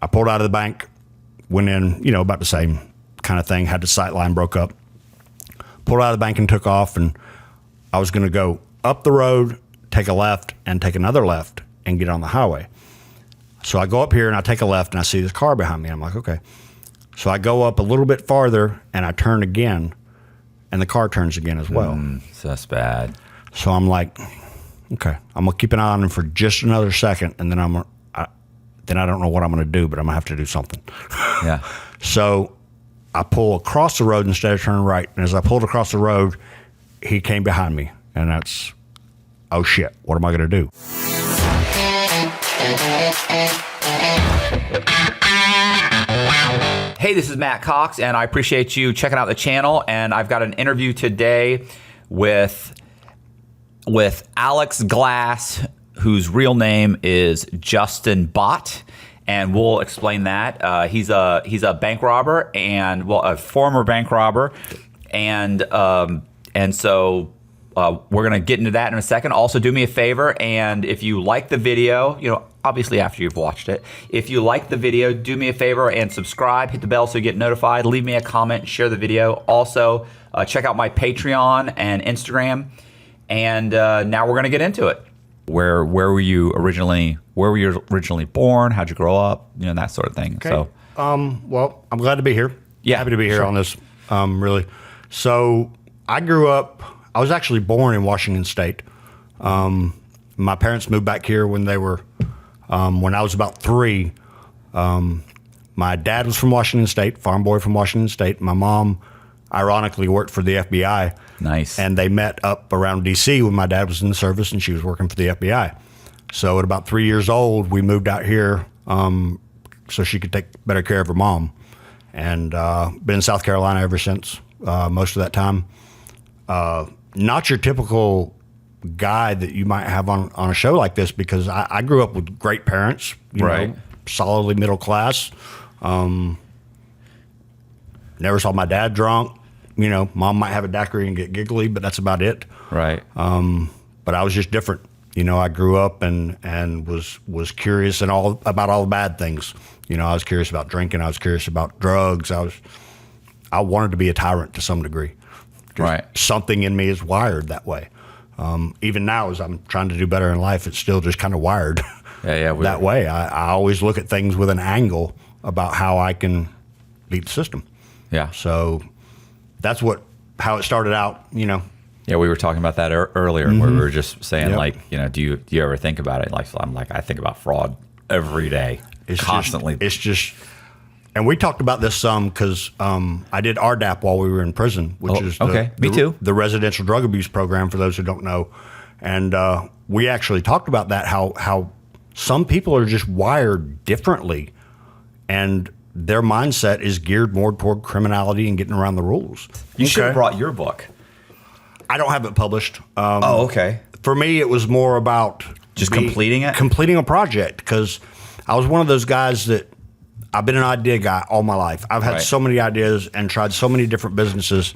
I pulled out of the bank, went in, about the same kind of thing, had the sight line broke up. Pulled out of the bank and took off, and I was going to go up the road, take a left, and take another left and get on the highway. So I go up here and I take a left and I see this car behind me. I'm like, okay. So I go up a little bit farther and I turn again, and the car turns again as well. So that's bad. So I'm like, okay, I'm gonna keep an eye on him for just another second, and then I don't know what I'm gonna do, but I'm gonna have to do something. Yeah. So I pull across the road instead of turning right, and as I pulled across the road, he came behind me, and that's, oh shit, what am I gonna do? Hey, this is Matt Cox, and I appreciate you checking out the channel. And I've got an interview today with Alex Glass, whose real name is Justin Bott, and we'll explain that. He's a bank robber, and a former bank robber, and so we're gonna get into that in a second. Also, do me a favor, and if you like the video, obviously after you've watched it, if you like the video, do me a favor and subscribe, hit the bell so you get notified, leave me a comment, share the video. Also, check out my Patreon and Instagram. And now we're gonna get into it. Where were you originally born? How'd you grow up? That sort of thing. Okay. So, well, I'm glad to be here. Yeah, happy to be here sure. on this. Really. So I grew up. I was actually born in Washington State. My parents moved back here when they were. When I was about 3, my dad was from Washington State, farm boy from Washington State. My mom, ironically, worked for the FBI. Nice. And they met up around D.C. when my dad was in the service and she was working for the FBI. So at about 3 years old, we moved out here so she could take better care of her mom. And been in South Carolina ever since, most of that time. Not your typical guy that you might have on a show like this, because I grew up with great parents, Right. Solidly middle class. Never saw my dad drunk. Mom might have a daiquiri and get giggly, but that's about it. right. But I was just different. I grew up and was curious and about all the bad things. I was curious about drinking. I was curious about drugs. I wanted to be a tyrant to some degree. Right. Something in me is wired that way. Even now, as I'm trying to do better in life, it's still just kind of wired that way. I always look at things with an angle about how I can beat the system. Yeah. So that's how it started out, Yeah, we were talking about that earlier, where we were just saying, Yep. do you ever think about it? I think about fraud every day, constantly. It's just, and we talked about this some because I did RDAP while we were in prison, which is Me too. the residential drug abuse program, for those who don't know. And we actually talked about that, how some people are just wired differently, and their mindset is geared more toward criminality and getting around the rules. You should have brought your book. I don't have it published. Okay. For me, it was more about Just completing it? Completing a project, because I was one of those guys that I've been an idea guy all my life. I've had so many ideas and tried so many different businesses,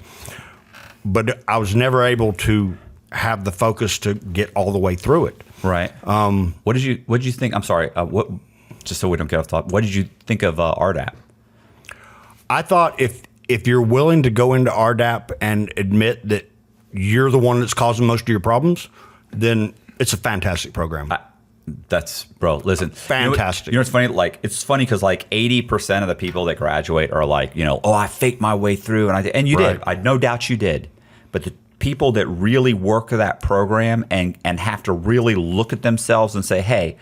but I was never able to have the focus to get all the way through it. Right. What did you think? I'm sorry. Just so we don't get off topic, what did you think of RDAP? I thought if you're willing to go into RDAP and admit that you're the one that's causing most of your problems, then it's a fantastic program. Listen. Fantastic. You know what's funny? It's funny because 80% of the people that graduate are I faked my way through, and you did. I no doubt you did. But the people that really work that program and have to really look at themselves and say, hey,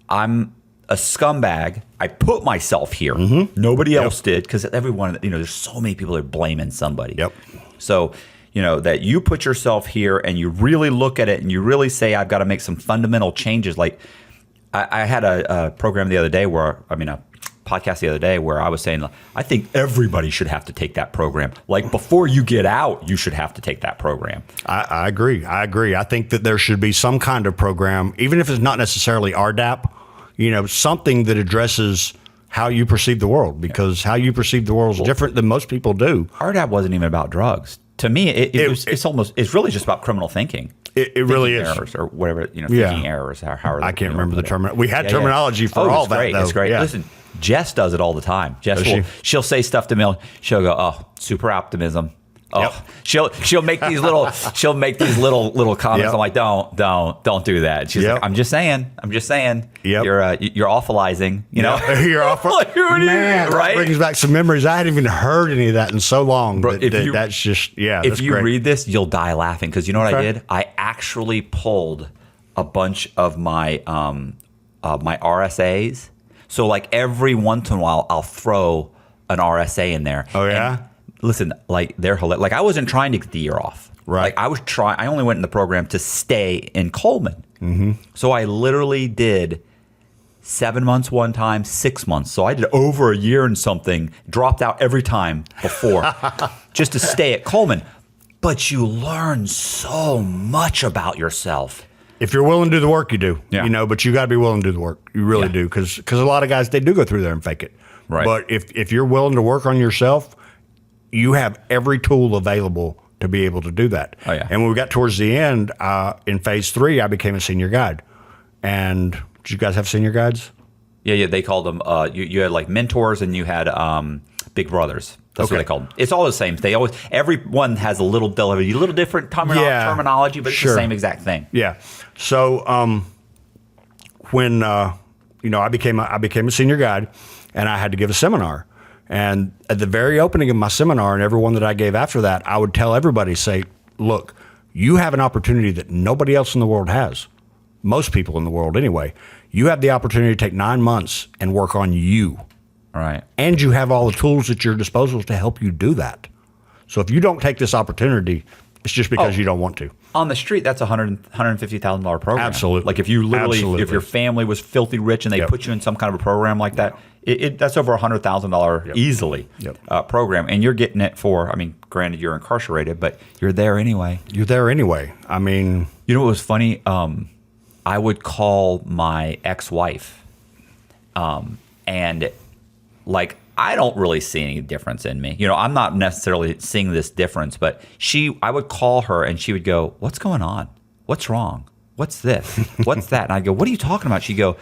I'm a scumbag. I put myself here. Nobody else did, because everyone, there's so many people that are blaming somebody. Yep. So, that you put yourself here and you really look at it and you really say, I've got to make some fundamental changes. I had a program the other day a podcast the other day where I was saying, I think everybody should have to take that program. Before you get out, you should have to take that program. I agree. I think that there should be some kind of program, even if it's not necessarily RDAP, something that addresses how you perceive the world, because how you perceive the world is different than most people do. RDAP wasn't even about drugs. To me, it's really just about criminal thinking. It really is. Errors or whatever, thinking errors. How are they, I can't remember the term. We had terminology for all that, great. though. It's great. Yeah. Listen, Jess does it all the time. Does she? She'll say stuff to me. She'll go, "Oh, super optimism." Oh, Yep. she'll make these little comments. Yep. I'm like, don't do that. She's Yep. like, I'm just saying. Yep. You're awfulizing. You know, You're off. Like, what do you- Man, right? that brings back some memories. I hadn't even heard any of that in so long. Bro, That's just if that's you great. read this, you'll die laughing because you know what I Okay. did? I actually pulled a bunch of my my RSAs. So like every once in a while, I'll throw an RSA in there. Oh, yeah? And listen, like they're hilarious. Like I wasn't trying to get the year off. Right. Like I only went in the program to stay in Coleman. Mm-hmm. So I literally did 7 months one time, 6 months. So I did over a year and something, dropped out every time before just to stay at Coleman. But you learn so much about yourself. If you're willing to do the work, you do. Yeah. You know, but you got to be willing to do the work. You really Yeah. do, because a lot of guys, they do go through there and fake it. Right. But if you're willing to work on yourself, you have every tool available to be able to do that. Oh, yeah. And when we got towards the end, in phase 3, I became a senior guide. And did you guys have senior guides? Yeah. They called them. You had like mentors and you had big brothers. That's what Okay. they called them. It's all the same. Everyone has a little different terminology, but it's sure. the same exact thing. Yeah. So when I became a senior guide, and I had to give a seminar. And at the very opening of my seminar, and everyone that I gave after that, I would tell everybody, say, look, you have an opportunity that nobody else in the world has. Most people in the world, anyway. You have the opportunity to take 9 months and work on you. Right. And you have all the tools at your disposal to help you do that. So if you don't take this opportunity, it's just because you don't want to. On the street, that's a $150,000 program. Absolutely. Like if you literally, Absolutely. if your family was filthy rich and they Yep. put you in some kind of a program like that, that's over $100,000 easily program. And you're getting it for, I mean, granted you're incarcerated, but you're there anyway. You're there anyway. I mean, You know what was funny? I would call my ex-wife and like, I don't really see any difference in me. You know, I'm not necessarily seeing this difference, but I would call her and she would go, "What's going on? What's wrong? What's this? What's that?" And I'd go, "What are you talking about?" She'd go,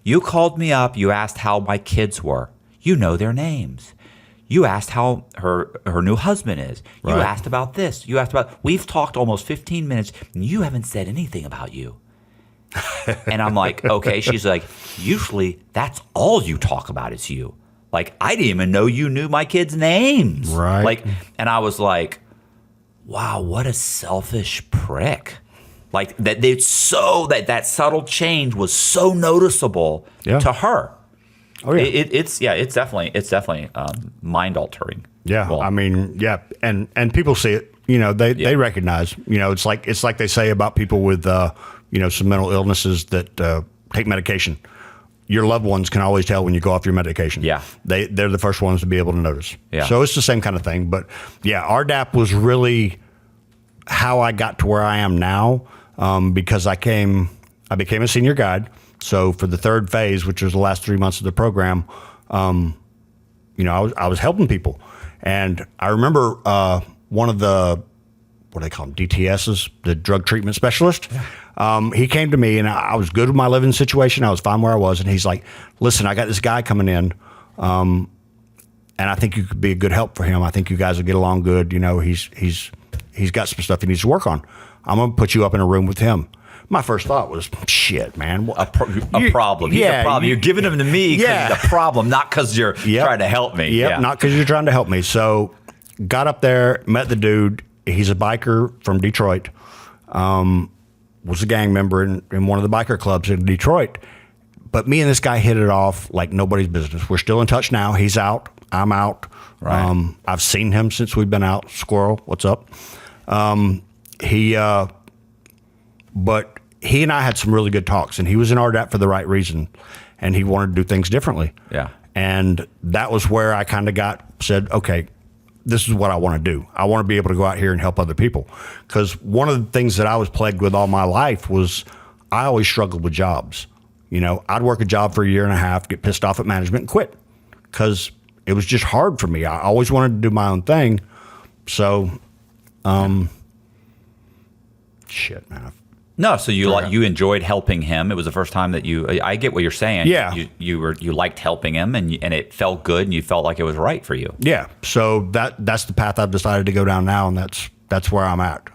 "You called me up. You asked how my kids were. You know their names. You asked how her new husband is. You Right. asked about this. You asked about, we've talked almost 15 minutes and you haven't said anything about you." And I'm like, okay. She's like, "Usually that's all you talk about is you. Like, I didn't even know you knew my kids' names." Right. Like, and I was like, wow, what a selfish prick. Like that subtle change was so noticeable to her. oh yeah. It's definitely mind altering. Yeah, Well, I mean, yeah, and people see it. You know, they recognize. You know, it's like they say about people with some mental illnesses that take medication. Your loved ones can always tell when you go off your medication. Yeah. They're the first ones to be able to notice. Yeah. So it's the same kind of thing. But yeah, RDAP was really how I got to where I am now, because I became a senior guide. So for the third phase, which was the last 3 months of the program, I was helping people. And I remember one of the, what do they call them, DTSs, the drug treatment specialist. He came to me, and I was good with my living situation. I was fine where I was. And he's like, "Listen, I got this guy coming in, and I think you could be a good help for him. I think you guys will get along good. You know, he's got some stuff he needs to work on. I'm going to put you up in a room with him." My first thought was, shit, man. a problem. He's a problem. You're giving him to me because he's a problem, not because you're trying to help me. Yep, not because you're trying to help me. So got up there, met the dude. He's a biker from Detroit. Was a gang member in one of the biker clubs in Detroit. But me and this guy hit it off like nobody's business. We're still in touch now. He's out. I'm out. Right. I've seen him since we've been out. Squirrel, what's up? But he and I had some really good talks, and he was in RDAP for the right reason, and he wanted to do things differently. Yeah. And that was where I kind of said, okay, this is what I want to do. I want to be able to go out here and help other people. Because one of the things that I was plagued with all my life was I always struggled with jobs. You know, I'd work a job for a year and a half, get pissed off at management, and quit. Because it was just hard for me. I always wanted to do my own thing. So, shit, man. No, so you enjoyed helping him. It was the first time that I get what you're saying. Yeah. You liked helping him, and it felt good, and you felt like it was right for you. Yeah. So that's the path I've decided to go down now, and that's where I'm at.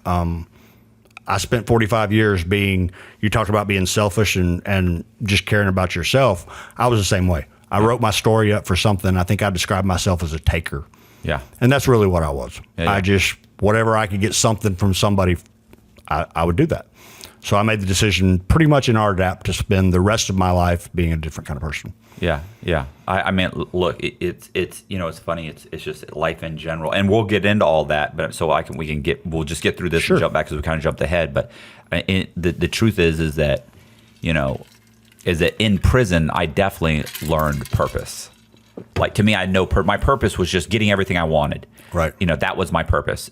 I spent 45 years being, you talked about being selfish and just caring about yourself. I was the same way. I wrote my story up for something. I think I described myself as a taker. Yeah. And that's really what I was. Yeah. I just, whatever I could get something from somebody, I would do that. So I made the decision pretty much in RDAP to spend the rest of my life being a different kind of person. Yeah, yeah. I mean, look, it's it's funny. It's just life in general, and we'll get into all that. But so we'll just get through this Sure. and jump back because we kind of jumped ahead. But the truth is that in prison I definitely learned purpose. Like, to me, I know my purpose was just getting everything I wanted. Right. That was my purpose.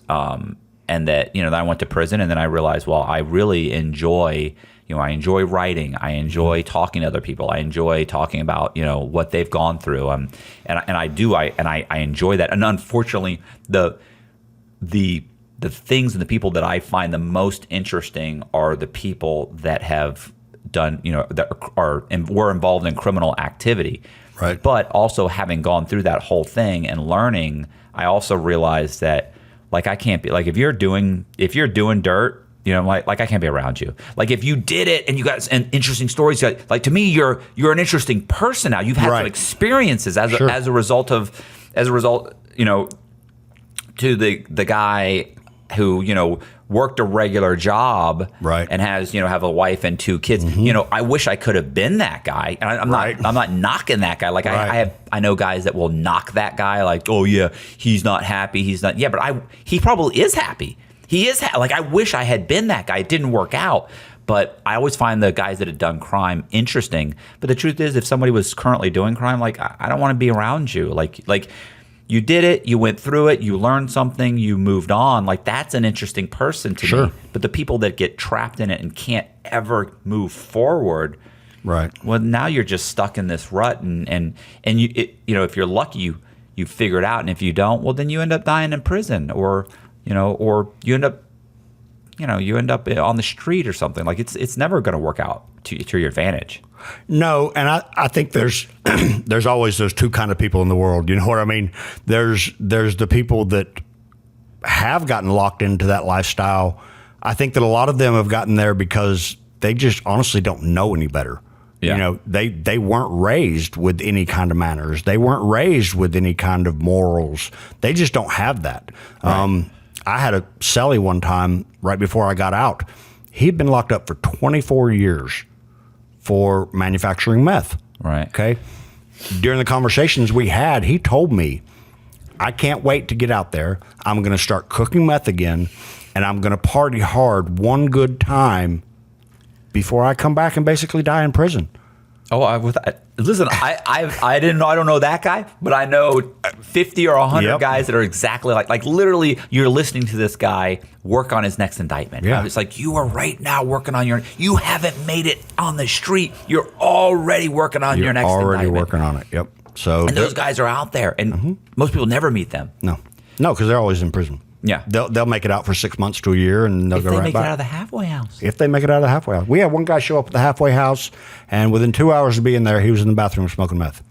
And that then I went to prison, and then I realized, well, I really enjoy. I enjoy writing. I enjoy talking to other people. I enjoy talking about what they've gone through. And I enjoy that. And unfortunately, the things and the people that I find the most interesting are the people that have done that were involved in criminal activity. Right. But also, having gone through that whole thing and learning, I also realized that I can't be if you're doing dirt. I can't be around you. Like, if you did it and you got interesting stories, to me, you're an interesting person now. You've had some experiences as a result, to the guy who worked a regular job, right, and has have a wife and 2 kids. Mm-hmm. I wish I could have been that guy. And I'm not knocking that guy. Like, I know guys that will knock that guy. Like, oh yeah, he's not happy. He's not. Yeah, but he probably is happy. He is I wish I had been that guy. It didn't work out, but I always find the guys that had done crime interesting. But the truth is, if somebody was currently doing crime, I don't want to be around you. Like you did it, you went through it, you learned something, you moved on. That's an interesting person to me. But the people that get trapped in it and can't ever move forward, right? Well, now you're just stuck in this rut, and you if you're lucky, you figure it out, and if you don't, well, then you end up dying in prison, or you end up on the street or something. It's never going to work out to your advantage. No, and I think there's there's always those 2 kind of people in the world. You know what I mean? There's the people that have gotten locked into that lifestyle. I think that a lot of them have gotten there because they just honestly don't know any better. Yeah. They weren't raised with any kind of manners. They weren't raised with any kind of morals. They just don't have that. Right. I had a cellie one time right before I got out. He'd been locked up for 24 years for manufacturing meth. Right. Okay. During the conversations we had, he told me, I can't wait to get out there. I'm going to start cooking meth again, and I'm going to party hard one good time before I come back and basically die in prison. Oh, listen, I didn't know. I don't know that guy, but I know 50 or 100 guys that are exactly like literally. You're listening to this guy work on his next indictment. Yeah. It's like you are right now working on you haven't made it on the street. You're already working on your next indictment. Already working on it. Yep. So and those guys are out there, and most people never meet them. No, because they're always in prison. Yeah, they'll make it out for 6 months to a year, and they'll go right back. If they make it out of the halfway house. If they make it out of the halfway house. We had one guy show up at the halfway house, and within 2 hours of being there, he was in the bathroom smoking meth.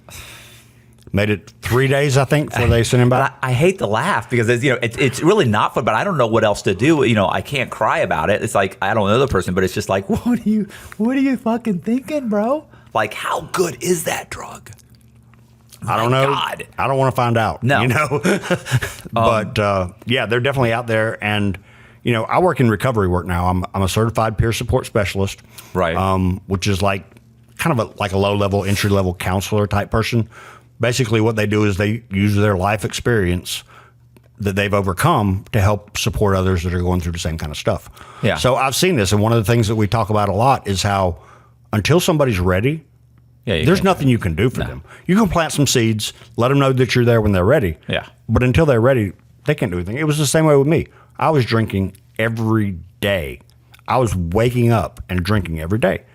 Made it 3 days, I think, before they sent him back. I hate to laugh because it's really not fun, but I don't know what else to do. I can't cry about it. It's like I don't know the person, but it's just like, what are you fucking thinking, bro? Like, how good is that drug? I don't know. God. I don't want to find out. No. But yeah, they're definitely out there. And, I work in recovery work now. I'm a certified peer support specialist. Right. Which is like kind of like a low-level, entry-level counselor type person. Basically what they do is they use their life experience that they've overcome to help support others that are going through the same kind of stuff. Yeah. So I've seen this. And one of the things that we talk about a lot is how until somebody's ready, there's nothing you can do for them. You can plant some seeds, let them know that you're there when they're ready. Yeah. But until they're ready, they can't do anything. It was the same way with me. I was drinking every day. I was waking up and drinking every day.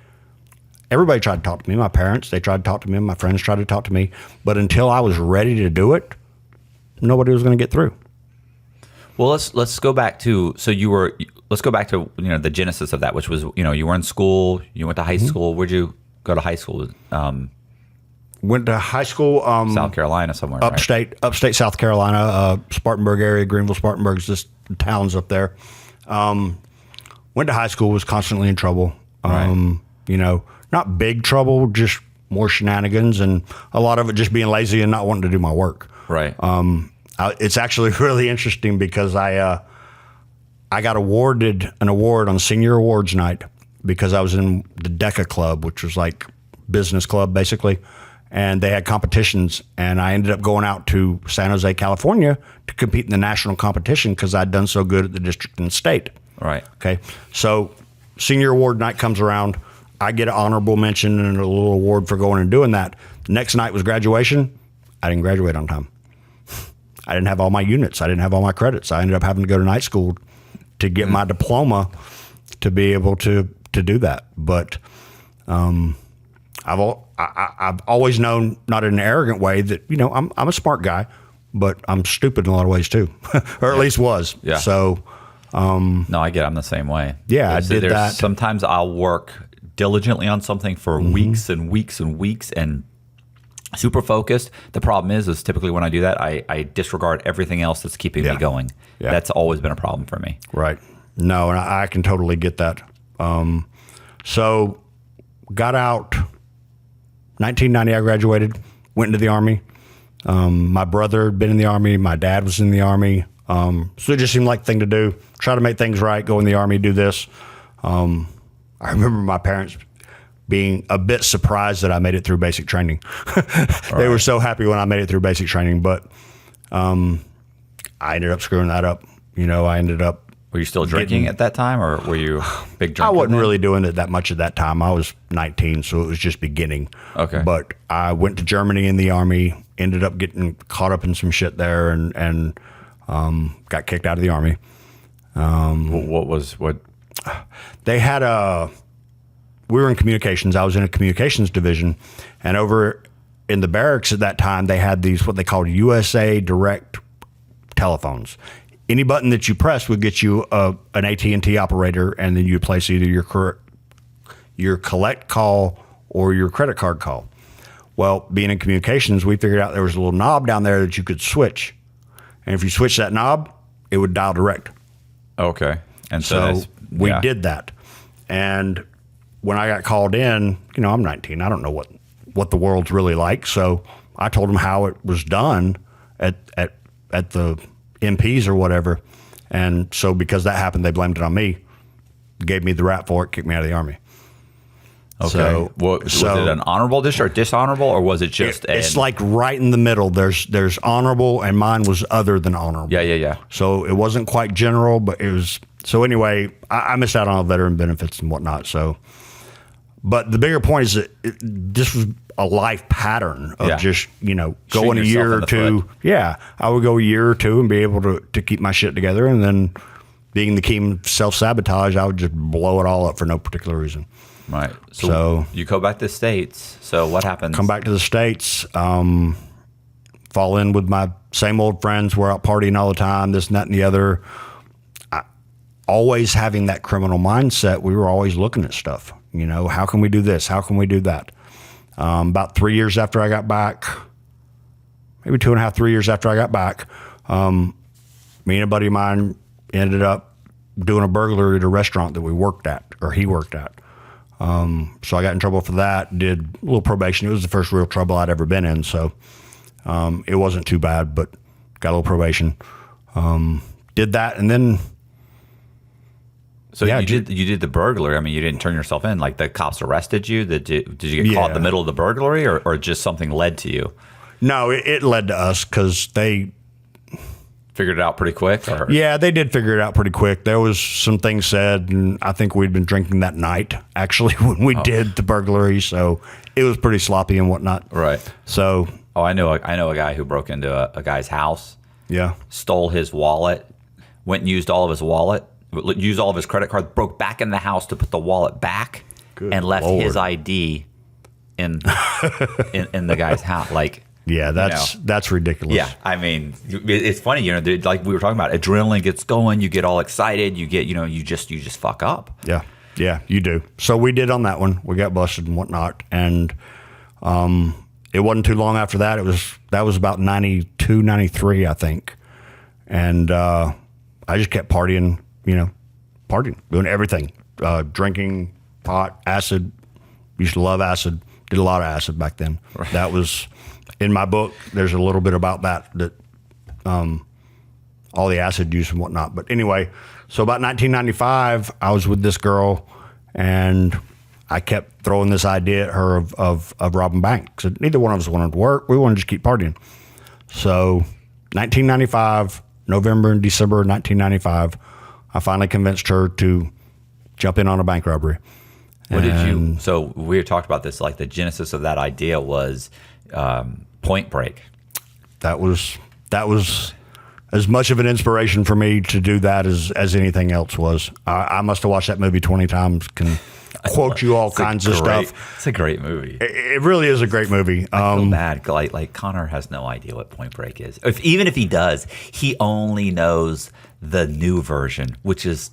Everybody tried to talk to me. My parents, they tried to talk to me. My friends tried to talk to me. But until I was ready to do it, nobody was going to get through. Well, let's go back to, so you were let's go back to the genesis of that, which was you were in school, you went to high school. Where'd you go to high school? Went to high school, South Carolina somewhere, upstate South Carolina, Spartanburg area, Greenville, Spartanburg's just towns up there. Went to high school, was constantly in trouble. Right. Not big trouble, just more shenanigans, and a lot of it just being lazy and not wanting to do my work. Right. It's actually really interesting because I got awarded an award on senior awards night because I was in the DECA club, which was like business club basically, and they had competitions, and I ended up going out to San Jose, California to compete in the national competition because I'd done so good at the district and state. Right. Okay. So senior award night comes around. I get an honorable mention and a little award for going and doing that. The next night was graduation. I didn't graduate on time. I didn't have all my units. I didn't have all my credits. I ended up having to go to night school to get my diploma to be able to do that. But I've always known, not in an arrogant way, that I'm a smart guy, but I'm stupid in a lot of ways too, or at least was. Yeah. So no, I get it. I'm the same way. Yeah, I did that. Sometimes I'll work diligently on something for weeks and weeks and weeks and super focused. The problem is typically when I do that, I disregard everything else that's keeping me going. Yeah. That's always been a problem for me. Right. No, and I can totally get that. So got out, 1990, I graduated, went into the Army. My brother had been in the Army. My dad was in the Army. So it just seemed like the thing to do. Try to make things right, go in the Army, do this. I remember my parents being a bit surprised that I made it through basic training. They were so happy when I made it through basic training, but I ended up screwing that up. I ended up... Were you still drinking at that time, or were you a big drinker? I wasn't really doing it that much at that time. I was 19, so it was just beginning. Okay. But I went to Germany in the Army, ended up getting caught up in some shit there, and got kicked out of the Army. What? They had we were in communications. I was in a communications division, and over in the barracks at that time, they had these, what they called USA Direct telephones. Any button that you press would get you an AT&T operator, and then you'd place either your collect call or your credit card call. Well, being in communications, we figured out there was a little knob down there that you could switch. And if you switch that knob, it would dial direct. Okay. And so we did that. And when I got called in, I'm 19. I don't know what the world's really like. So I told them how it was done at the MPs or whatever. And so because that happened, they blamed it on me, gave me the rap for it, kicked me out of the Army. Okay. So, was it an honorable discharge or dishonorable, or was it just... It's like right in the middle. There's honorable, and mine was other than honorable. Yeah. So it wasn't quite general, but it was... So anyway, I missed out on veteran benefits and whatnot. So, but the bigger point is that this was a life pattern of just, going a year or two. Yeah. I would go a year or two and be able to keep my shit together. And then being the king of self-sabotage, I would just blow it all up for no particular reason. Right. So you go back to the States. So what happens? Come back to the States, fall in with my same old friends. We're out partying all the time, this and that and the other. Always having that criminal mindset, we were always looking at stuff. How can we do this? How can we do that? About 3 years after I got back, maybe 2.5, 3 years after I got back, me and a buddy of mine ended up doing a burglary at a restaurant that we worked at, or he worked at. So I got in trouble for that, did a little probation. It was the first real trouble I'd ever been in. So it wasn't too bad, but got a little probation. Did that, and then... So you did the burglary. I mean, you didn't turn yourself in. Like, the cops arrested you? Did you get caught in the middle of the burglary, or just something led to you? No, it led to us because they... Figured it out pretty quick? Or? Yeah, they did figure it out pretty quick. There was some things said, and I think we'd been drinking that night, actually, when we did the burglary. So it was pretty sloppy and whatnot. Right. So... Oh, I know a guy who broke into a guy's house. Yeah. Stole his wallet, went and used all of his wallet, used all of his credit cards, broke back in the house to put the wallet back, and left his ID in the guy's house. Like... Yeah, that's ridiculous. Yeah, I mean, it's funny, like we were talking about, adrenaline gets going, you get all excited, you get, you just fuck up. Yeah, you do. So we did on that one. We got busted and whatnot, and it wasn't too long after that. That was about 92, 93, I think, and I just kept partying, doing everything, drinking pot, acid. Used to love acid. Did a lot of acid back then. Right. That was in my book. There's a little bit about that all the acid use and whatnot. But anyway, so about 1995, I was with this girl, and I kept throwing this idea at her of robbing banks. So neither one of us wanted to work. We wanted to just keep partying. So 1995, November and December 1995, I finally convinced her to jump in on a bank robbery. What did you? So we had talked about this. Like the genesis of that idea was Point Break. That was as much of an inspiration for me to do that as anything else was. I must have watched that movie 20 times. Can quote you all kinds of stuff. It's a great movie. It really is a great movie. I feel bad. Like Connor has no idea what Point Break is. Even if he does, he only knows the new version, which is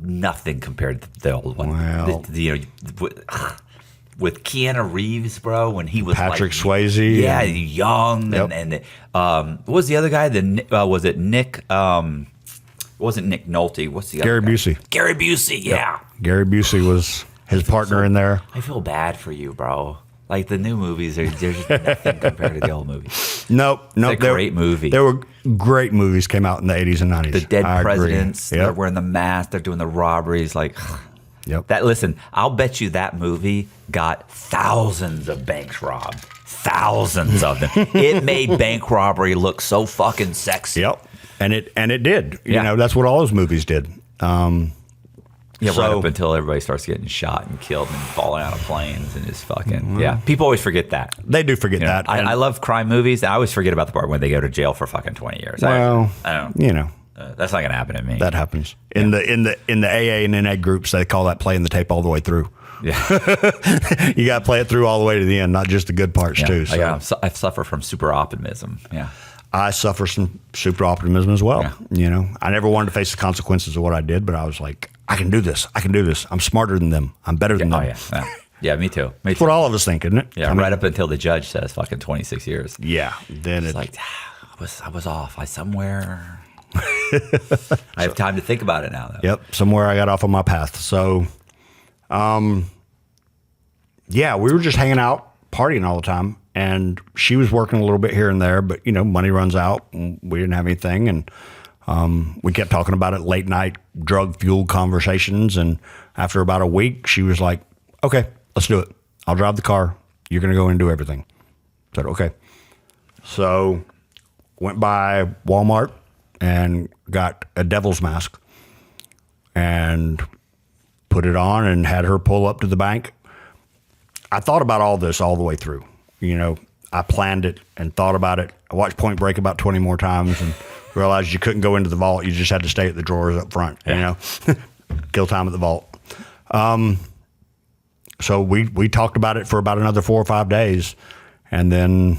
nothing compared to the old one. Wow. With Keanu Reeves, bro, when he was Patrick Swayze. Yeah, young. Yep. And what was the other guy? Was it Nick? It wasn't Nick Nolte. What's the other guy? Busey. Gary Busey, yeah. Yep. Gary Busey was his partner in there. I feel bad for you, bro. Like the new movies, they're just nothing compared to the old movies. Nope. It's a great movie. There were great movies came out in the 80s and 90s. The dead presidents, they're wearing the mask, they're doing the robberies. Like, listen, I'll bet you that movie got thousands of banks robbed. Thousands of them. It made bank robbery look so fucking sexy. Yep. And it did. You know, that's what all those movies did. Right up until everybody starts getting shot and killed and falling out of planes and just fucking People always forget that. They do forget that. I love crime movies. I always forget about the part when they go to jail for fucking 20 years. Well, I don't. That's not gonna happen to me. That happens in the AA and NA groups. They call that playing the tape all the way through. Yeah, you got to play it through all the way to the end, not just the good parts too. So. I suffer from super optimism. Yeah. I suffer some super optimism as well. Yeah. I never wanted to face the consequences of what I did, but I was like, I can do this. I'm smarter than them. I'm better than them. Yeah, me too. That's what all of us think, isn't it? Yeah, right up until the judge says fucking 26 years. Yeah. Then it's like, I was off. I have time to think about it now, though. Yep. Somewhere I got off on my path. So, we were just hanging out, partying all the time. And she was working a little bit here and there, but, money runs out. And we didn't have anything. And we kept talking about it, late night drug-fueled conversations. And after about a week, she was like, okay, let's do it. I'll drive the car. You're going to go and do everything. I said, okay. So went by Walmart and got a devil's mask and put it on and had her pull up to the bank. I thought about all this all the way through. I planned it and thought about it. I watched Point Break about 20 more times and realized you couldn't go into the vault. You just had to stay at the drawers up front, kill time at the vault. So we talked about it for about another 4 or 5 days, and then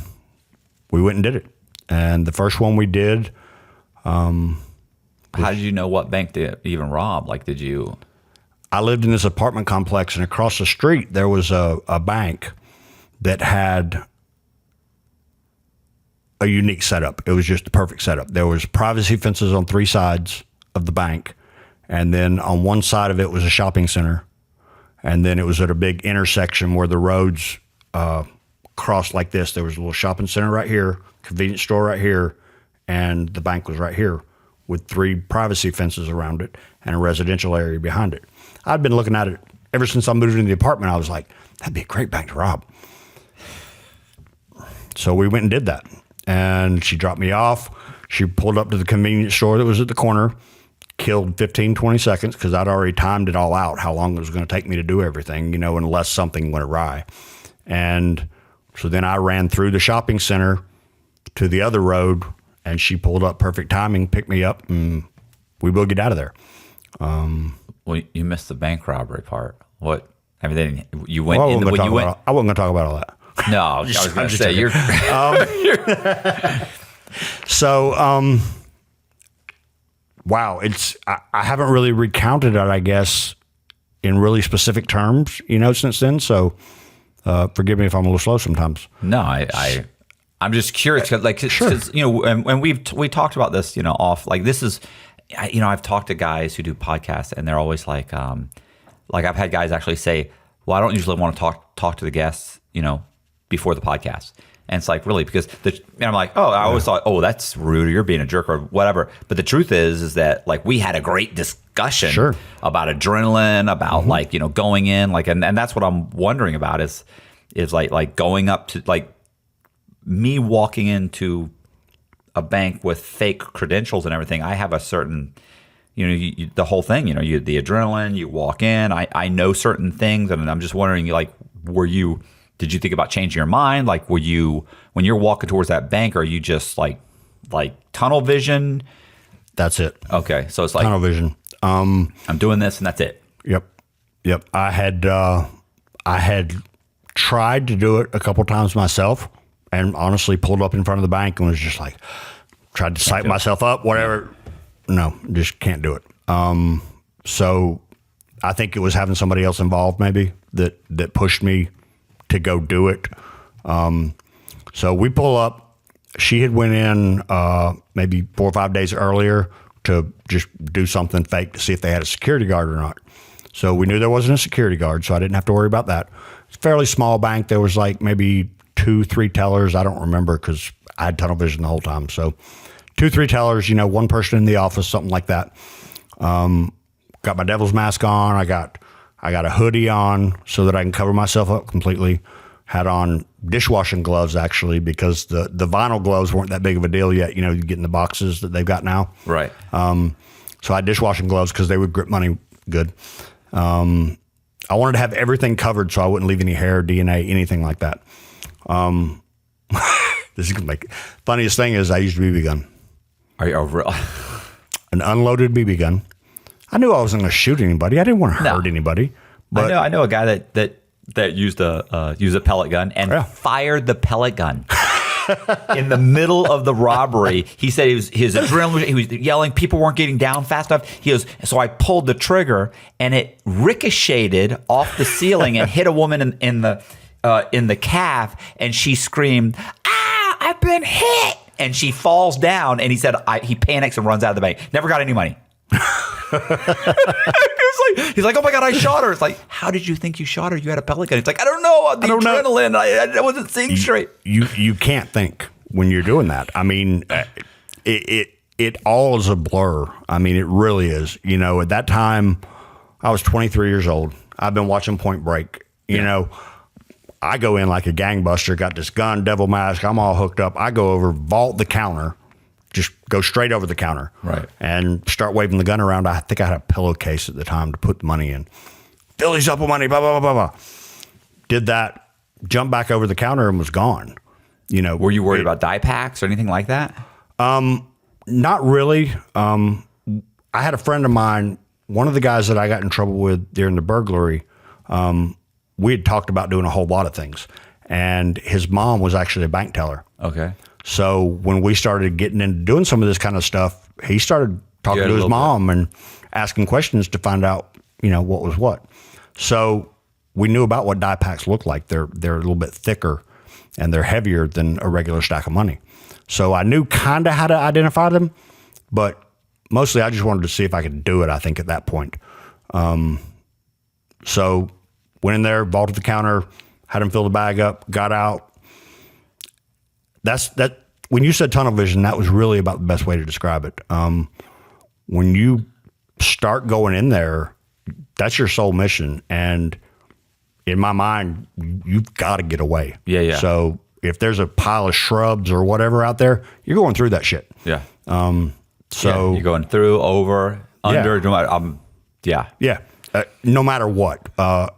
we went and did it. And the first one we did. How did you know what bank to even rob? Like, did you? I lived in this apartment complex, and across the street there was a bank that had a unique setup. It was just the perfect setup. There was privacy fences on 3 sides of the bank, and then on one side of it was a shopping center, and then it was at a big intersection where the roads crossed like this. There was a little shopping center right here, convenience store right here, and the bank was right here with 3 privacy fences around it and a residential area behind it. I'd been looking at it ever since I moved into the apartment. I was like, that'd be a great bank to rob. So we went and did that. And she dropped me off. She pulled up to the convenience store that was at the corner, killed 15, 20 seconds because I'd already timed it all out, how long it was going to take me to do everything, unless something went awry. And so then I ran through the shopping center to the other road, and she pulled up perfect timing, picked me up, and we boogied out of there. Well, you missed the bank robbery part. What? I mean, then you went I wasn't going to talk about all that. No, I was going to say you're. So, wow, I haven't really recounted it, I guess, in really specific terms, since then. So, forgive me if I'm a little slow sometimes. No, I'm just curious, cause, and we talked about this, off, like this is, I've talked to guys who do podcasts, and they're always like I've had guys actually say, well, I don't usually want to talk to the guests, before the podcast. And it's like, really, because and I'm like, oh, I always thought, oh, that's rude, or you're being a jerk, or whatever. But the truth is that like we had a great discussion about adrenaline, about like, going in, like, and that's what I'm wondering about is like going up to like me walking into a bank with fake credentials and everything. I have a certain, the whole thing, the adrenaline, you walk in, I know certain things, and I'm just wondering, like, did you think about changing your mind? Like, when you're walking towards that bank, are you just like tunnel vision? That's it. Okay. So it's like tunnel vision. I'm doing this and that's it. Yep. I had tried to do it a couple times myself, and honestly pulled up in front of the bank and was just like, tried to psych myself up, whatever. No, just can't do it. So I think it was having somebody else involved maybe that pushed me to go do it. So we pull up. She had went in maybe 4 or 5 days earlier to just do something fake to see if they had a security guard or not. So we knew there wasn't a security guard, so I didn't have to worry about that. It's a fairly small bank. There was like maybe 2-3 tellers. I don't remember because I had tunnel vision the whole time. So 2-3 tellers, one person in the office, something like that. Got my devil's mask on. I got a hoodie on so that I can cover myself up completely. Had on dishwashing gloves, actually, because the vinyl gloves weren't that big of a deal yet. You get in the boxes that they've got now. Right. So I had dishwashing gloves because they would grip money good. I wanted to have everything covered so I wouldn't leave any hair, DNA, anything like that. This is going to make funniest thing is I used a BB gun. Are you real? An unloaded BB gun. I knew I wasn't going to shoot anybody. I didn't want to hurt anybody. But I know a guy that used a pellet gun and fired the pellet gun in the middle of the robbery. He said his adrenaline, he was yelling, people weren't getting down fast enough. He goes, so I pulled the trigger and it ricocheted off the ceiling and hit a woman in the calf, and she screamed, "Ah, I've been hit!" And she falls down, and he said he panics and runs out of the bank. Never got any money. He's like, oh my God, I shot her. It's like, how did you think you shot her? You had a pellet gun. It's like, I don't know. The adrenaline. I wasn't seeing straight. You can't think when you're doing that. I mean, it all is a blur. I mean, it really is. At that time, I was 23 years old. I've been watching Point Break. I go in like a gangbuster, got this gun, devil mask. I'm all hooked up. I go over, vault the counter. Just go straight over the counter, right, and start waving the gun around. I think I had a pillowcase at the time to put the money in. Fill these up with money, blah, blah, blah, blah, blah. Did that, jumped back over the counter and was gone. Were you worried about die packs or anything like that? Not really. I had a friend of mine, one of the guys that I got in trouble with during the burglary, we had talked about doing a whole lot of things. And his mom was actually a bank teller. Okay. So when we started getting into doing some of this kind of stuff, he started talking to his mom and asking questions to find out, what was what. So we knew about what die packs look like. They're a little bit thicker and they're heavier than a regular stack of money. So I knew kind of how to identify them, but mostly I just wanted to see if I could do it, I think, at that point. So went in there, vaulted the counter, had him fill the bag up, got out. That when you said tunnel vision, that was really about the best way to describe it. When you start going in there, that's your sole mission. And in my mind, you've got to get away. Yeah. So if there's a pile of shrubs or whatever out there, you're going through that shit. Yeah. So you're going through, over, under. Yeah. No matter what.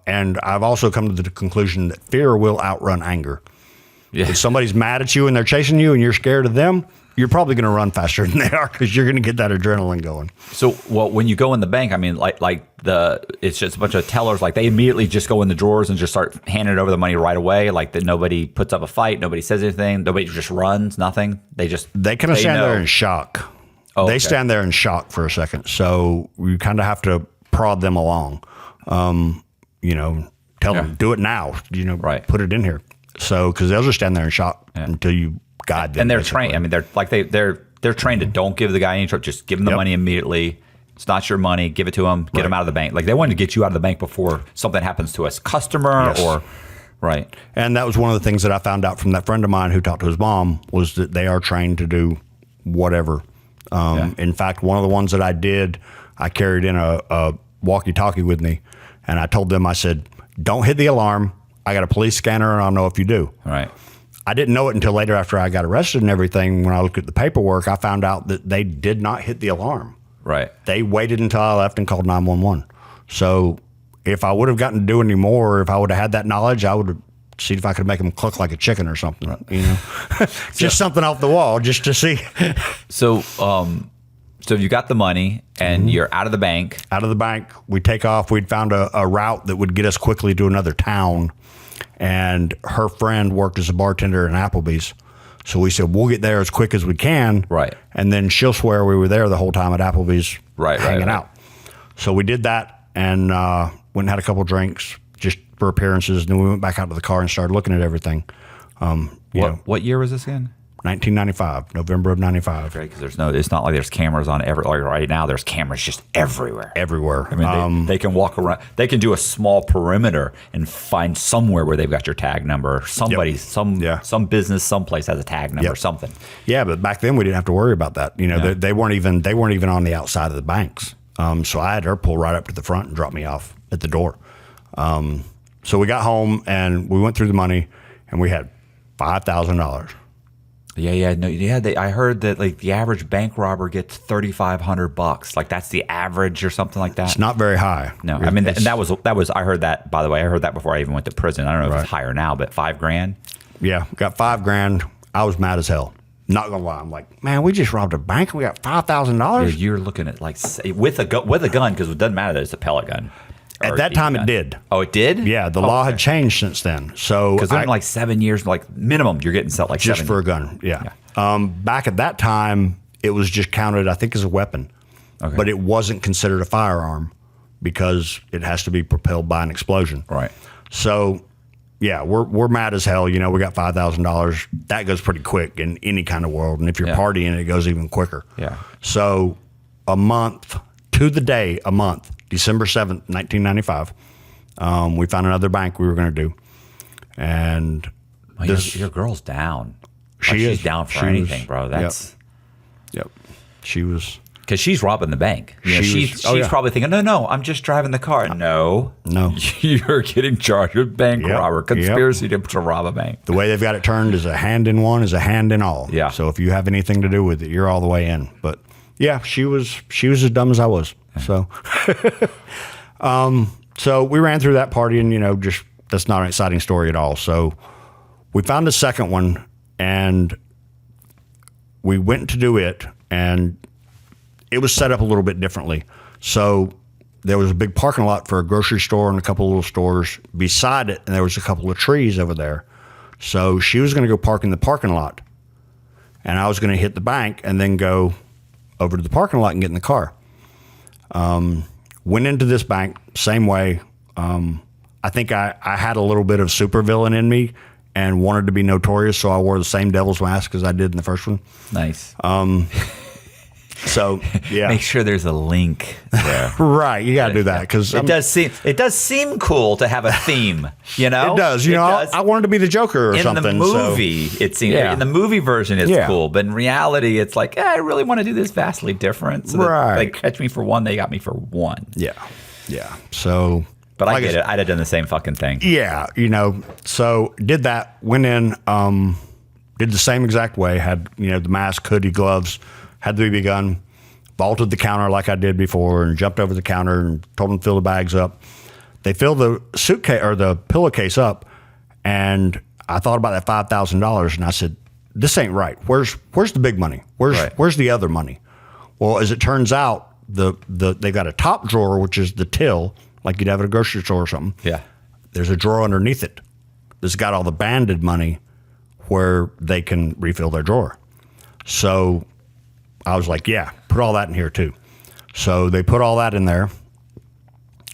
And I've also come to the conclusion that fear will outrun anger. Yeah. If somebody's mad at you and they're chasing you and you're scared of them, you're probably going to run faster than they are because you're going to get that adrenaline going. So, well, when you go in the bank, I mean, it's just a bunch of tellers. Like they immediately just go in the drawers and just start handing over the money right away. Like that, nobody puts up a fight, nobody says anything, nobody just runs, nothing. They kind of stand there in shock. Oh, they stand there in shock for a second. So you kind of have to prod them along. Tell them, do it now. Right. Put it in here. So because they'll just stand there in shock until you guide them. And they're trained. I mean, they're trained to don't give the guy any trouble. Just give him the money immediately. It's not your money. Give it to him. Get him out of the bank. Like they wanted to get you out of the bank before something happens to a customer or right. And that was one of the things that I found out from that friend of mine who talked to his mom was that they are trained to do whatever. In fact, one of the ones that I carried in a walkie-talkie with me, and I told them, I said, don't hit the alarm. I got a police scanner, and I'll know if you do. Right. I didn't know it until later after I got arrested and everything. When I looked at the paperwork, I found out that they did not hit the alarm. Right. They waited until I left and called 911. So if I would have gotten to do any more, if I would have had that knowledge, I would have seen if I could make them cluck like a chicken or something, just something off the wall just to see. So you got the money and you're out of the bank. Out of the bank, we take off. We'd found a route that would get us quickly to another town. And her friend worked as a bartender in Applebee's. So we said, we'll get there as quick as we can. Right. And then she'll swear we were there the whole time at Applebee's hanging out. So we did that and went and had a couple drinks just for appearances. And then we went back out to the car and started looking at everything. What year was this again? 1995, November of 95. Right, because it's not like there's cameras on like right now. There's cameras just everywhere. Everywhere. I mean, they can walk around. They can do a small perimeter and find somewhere where they've got your tag number. Somebody, some business, someplace has a tag number, something. Yeah, but back then we didn't have to worry about that. They weren't even on the outside of the banks. So I had her pull right up to the front and drop me off at the door. So we got home and we went through the money and we had $5,000. I heard that like the average bank robber gets $3,500. Like that's the average or something like that. It's not very high. No, I mean, and that was. I heard that. By the way, I heard that before I even went to prison. I don't know if it's higher now, but $5,000. Yeah, got $5,000. I was mad as hell. Not gonna lie, I'm like, man, we just robbed a bank and we got $5,000. You're looking at like with a gun because it doesn't matter that it's a pellet gun. At that time, it did. Oh, it did? Yeah, the law had changed since then. So because in like 7 years, like minimum, you're getting set like just 7 for a gun. Yeah. Back at that time, it was just counted, I think, as a weapon, but it wasn't considered a firearm because it has to be propelled by an explosion. Right. So, yeah, we're mad as hell. We got $5,000. That goes pretty quick in any kind of world, and if you're partying, it goes even quicker. Yeah. So, a month to the day, December 7th, 1995, we found another bank we were going to do. And your girl's down. She's down for anything, bro. That's Yep. She was. Because she's robbing the bank. She's probably thinking, no, I'm just driving the car. No. You're getting charged with bank robber, conspiracy to rob a bank. The way they've got it turned is a hand in one is a hand in all. Yeah. So if you have anything to do with it, you're all the way in. But yeah, she was as dumb as I was. So, so we ran through that party and, just that's not an exciting story at all. So we found a second one and we went to do it and it was set up a little bit differently. So there was a big parking lot for a grocery store and a couple of little stores beside it. And there was a couple of trees over there. So she was going to go park in the parking lot and I was going to hit the bank and then go over to the parking lot and get in the car. Went into this bank, same way. I think I had a little bit of supervillain in me and wanted to be notorious, so I wore the same devil's mask as I did in the first one. Nice. So yeah, make sure there's a link there. Right, you got to do that because it does seem cool to have a theme. It does. I wanted to be the Joker or something. In the movie, it seems in the movie version it's cool, but in reality, it's like I really want to do this vastly different. So that they catch me for one, they got me for one. Yeah. So, but I get it. I'd have done the same fucking thing. Yeah, So did that. Went in. Did the same exact way. Had the mask, hoodie, gloves. Had the BB gun, vaulted the counter like I did before and jumped over the counter and told them to fill the bags up. They filled the suitcase or the pillowcase up and I thought about that $5,000 and I said, this ain't right. Where's the big money? Where's the other money? Well, as it turns out, they got a top drawer, which is the till, like you'd have at a grocery store or something. Yeah. There's a drawer underneath it that's got all the banded money where they can refill their drawer. So I was like, yeah, put all that in here too. So they put all that in there.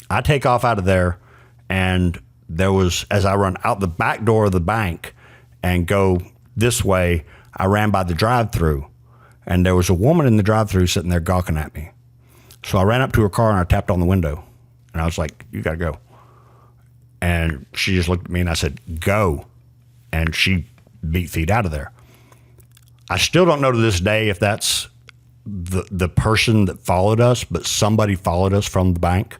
I take off out of there, and there was, as I run out the back door of the bank and go this way, I ran by the drive-thru, and there was a woman in the drive-thru sitting there gawking at me. So I ran up to her car and I tapped on the window, and I was like, you got to go. And she just looked at me and I said, go. And she beat feet out of there. I still don't know to this day if that's the person that followed us, but somebody followed us from the bank.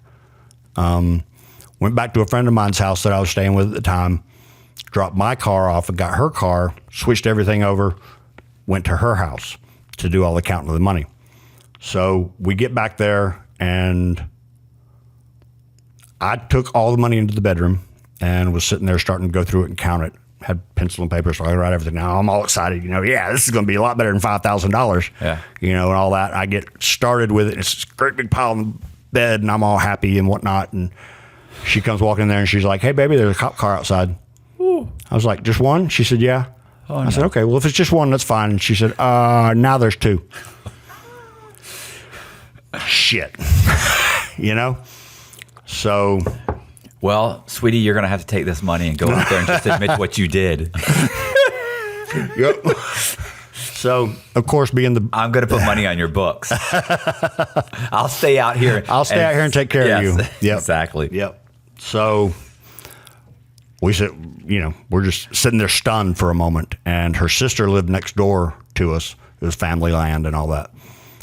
Went back to a friend of mine's house that I was staying with at the time, dropped my car off and got her car, switched everything over, went to her house to do all the counting of the money. So we get back there, and I took all the money into the bedroom and was sitting there starting to go through it and count it. Had pencil and paper, so I write everything down. I'm all excited, yeah, this is going to be a lot better than $5,000, and all that. I get started with it. It's a great big pile in the bed, and I'm all happy and whatnot. And she comes walking in there, and she's like, hey, baby, there's a cop car outside. Ooh. I was like, just one? She said, yeah. I said, okay, well, if it's just one, that's fine. And she said, now there's two. Shit. So... Well, sweetie, you're going to have to take this money and go out there and just admit what you did. Yep. So, of course, I'm going to put money on your books. I'll stay out here. I'll stay out here and take care of you. Yep. Exactly. Yep. So we said, we're just sitting there stunned for a moment. And her sister lived next door to us. It was family land and all that.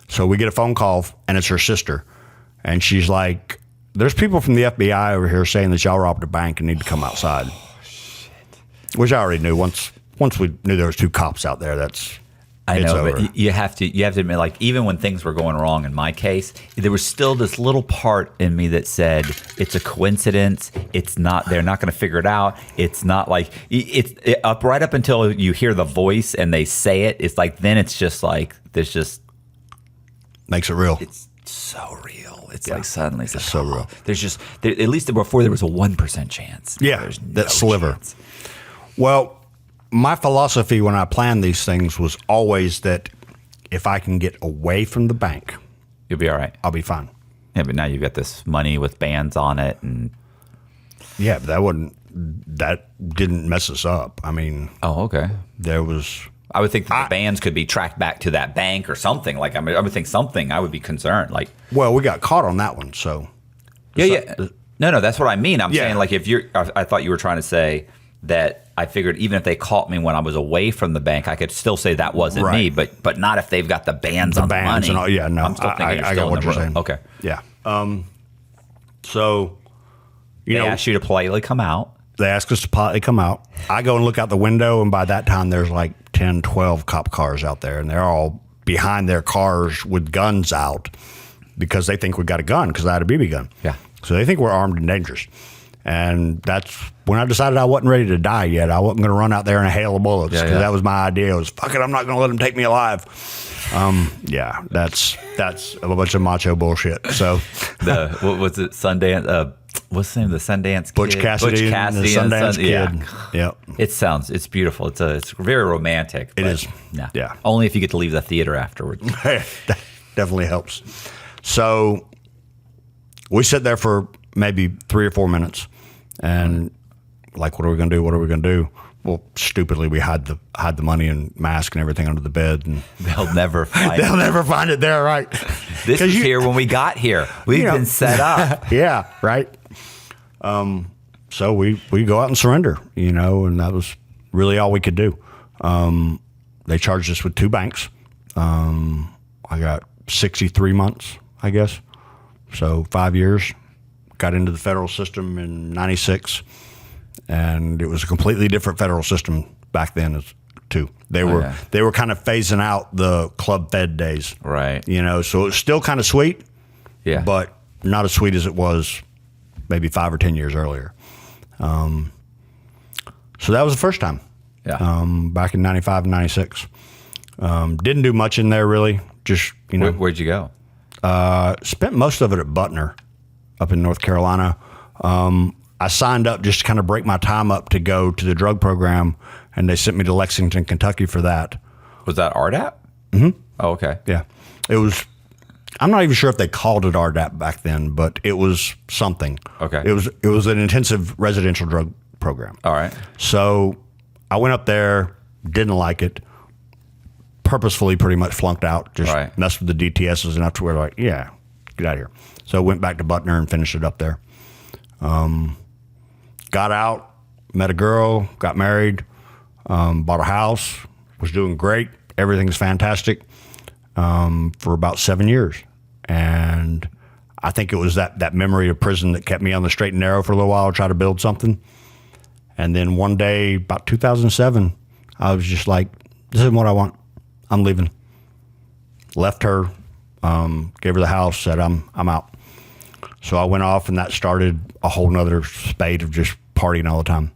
So we get a phone call, and it's her sister. And she's like, there's people from the FBI over here saying that y'all robbed a bank and need to come outside. Oh, shit. Which I already knew. Once we knew there was two cops out there, I know, over. But you have to admit, like, even when things were going wrong in my case, there was still this little part in me that said it's a coincidence. It's not. They're not going to figure it out. It's not like right up until you hear the voice and they say it. It's like then it's just like there's just makes it real. It's so real. It's like suddenly it's like, so real. There's just at least before there was a 1% chance. Yeah, there's no that sliver. Chance. Well, my philosophy when I planned these things was always that if I can get away from the bank, you'll be all right. I'll be fine. Yeah, but now you've got this money with bands on it, and yeah, but that didn't mess us up. I mean, oh, okay. There was. I would think that the bands could be tracked back to that bank or something. Like I would think something. I would be concerned. Like, well, we got caught on that one, so yeah. No, that's what I mean. I'm saying like if I thought you were trying to say that. I figured even if they caught me when I was away from the bank, I could still say that wasn't me. But not if they've got the bands on the money. And all, yeah, no, I'm still thinking I got what you're saying. Okay, yeah. So they asked you to politely come out. They asked us to politely come out. I go and look out the window, and by that time, there's like 10, 12 cop cars out there, and they're all behind their cars with guns out because they think we got a gun because I had a BB gun. Yeah. So they think we're armed and dangerous. And that's when I decided I wasn't ready to die yet. I wasn't going to run out there in a hail of bullets because that was my idea. It was, fuck it, I'm not going to let them take me alive. That's a bunch of macho bullshit. So what was it, Sundance? What's the name of the Sundance Butch Kid? Cassidy, Butch Cassidy and the Sundance Kid. Yeah. Yep. It's beautiful. It's very romantic. It is. Yeah. Only if you get to leave the theater afterwards. That definitely helps. So we sit there for maybe 3 or 4 minutes. And like, what are we going to do? What are we going to do? Well, stupidly, we hide the money and mask and everything under the bed, and they'll never find they'll never find it there, right? This was here when we got here. We've been set up. Yeah, right. So we go out and surrender, and that was really all we could do. They charged us with 2 banks. I got 63 months, I guess. So 5 years. Got into the federal system in '96, and it was a completely different federal system back then too. They were kind of phasing out the club fed days, right? So it was still kind of sweet, but not as sweet as it was maybe 5 or 10 years earlier. So that was the first time. back in 95 and 96. Didn't do much in there really. Just, Where'd you go? Spent most of it at Butner up in North Carolina. I signed up just to kind of break my time up to go to the drug program, and they sent me to Lexington, Kentucky for that. Was that RDAP? Mm-hmm. Oh, okay. Yeah. It was, I'm not even sure if they called it RDAP back then, but it was something. Okay. It was an intensive residential drug program. All right. So I went up there, didn't like it, purposefully pretty much flunked out, just messed with the DTSs enough to where like, yeah, get out of here. So I went back to Butner and finished it up there. Got out, met a girl, got married, bought a house, was doing great. Everything's fantastic for about 7 years. And I think it was that memory of prison that kept me on the straight and narrow for a little while, try to build something. And then one day, about 2007, I was just like, this isn't what I want. I'm leaving. Left her, gave her the house, said, I'm out. So I went off, and that started a whole nother spate of just partying all the time,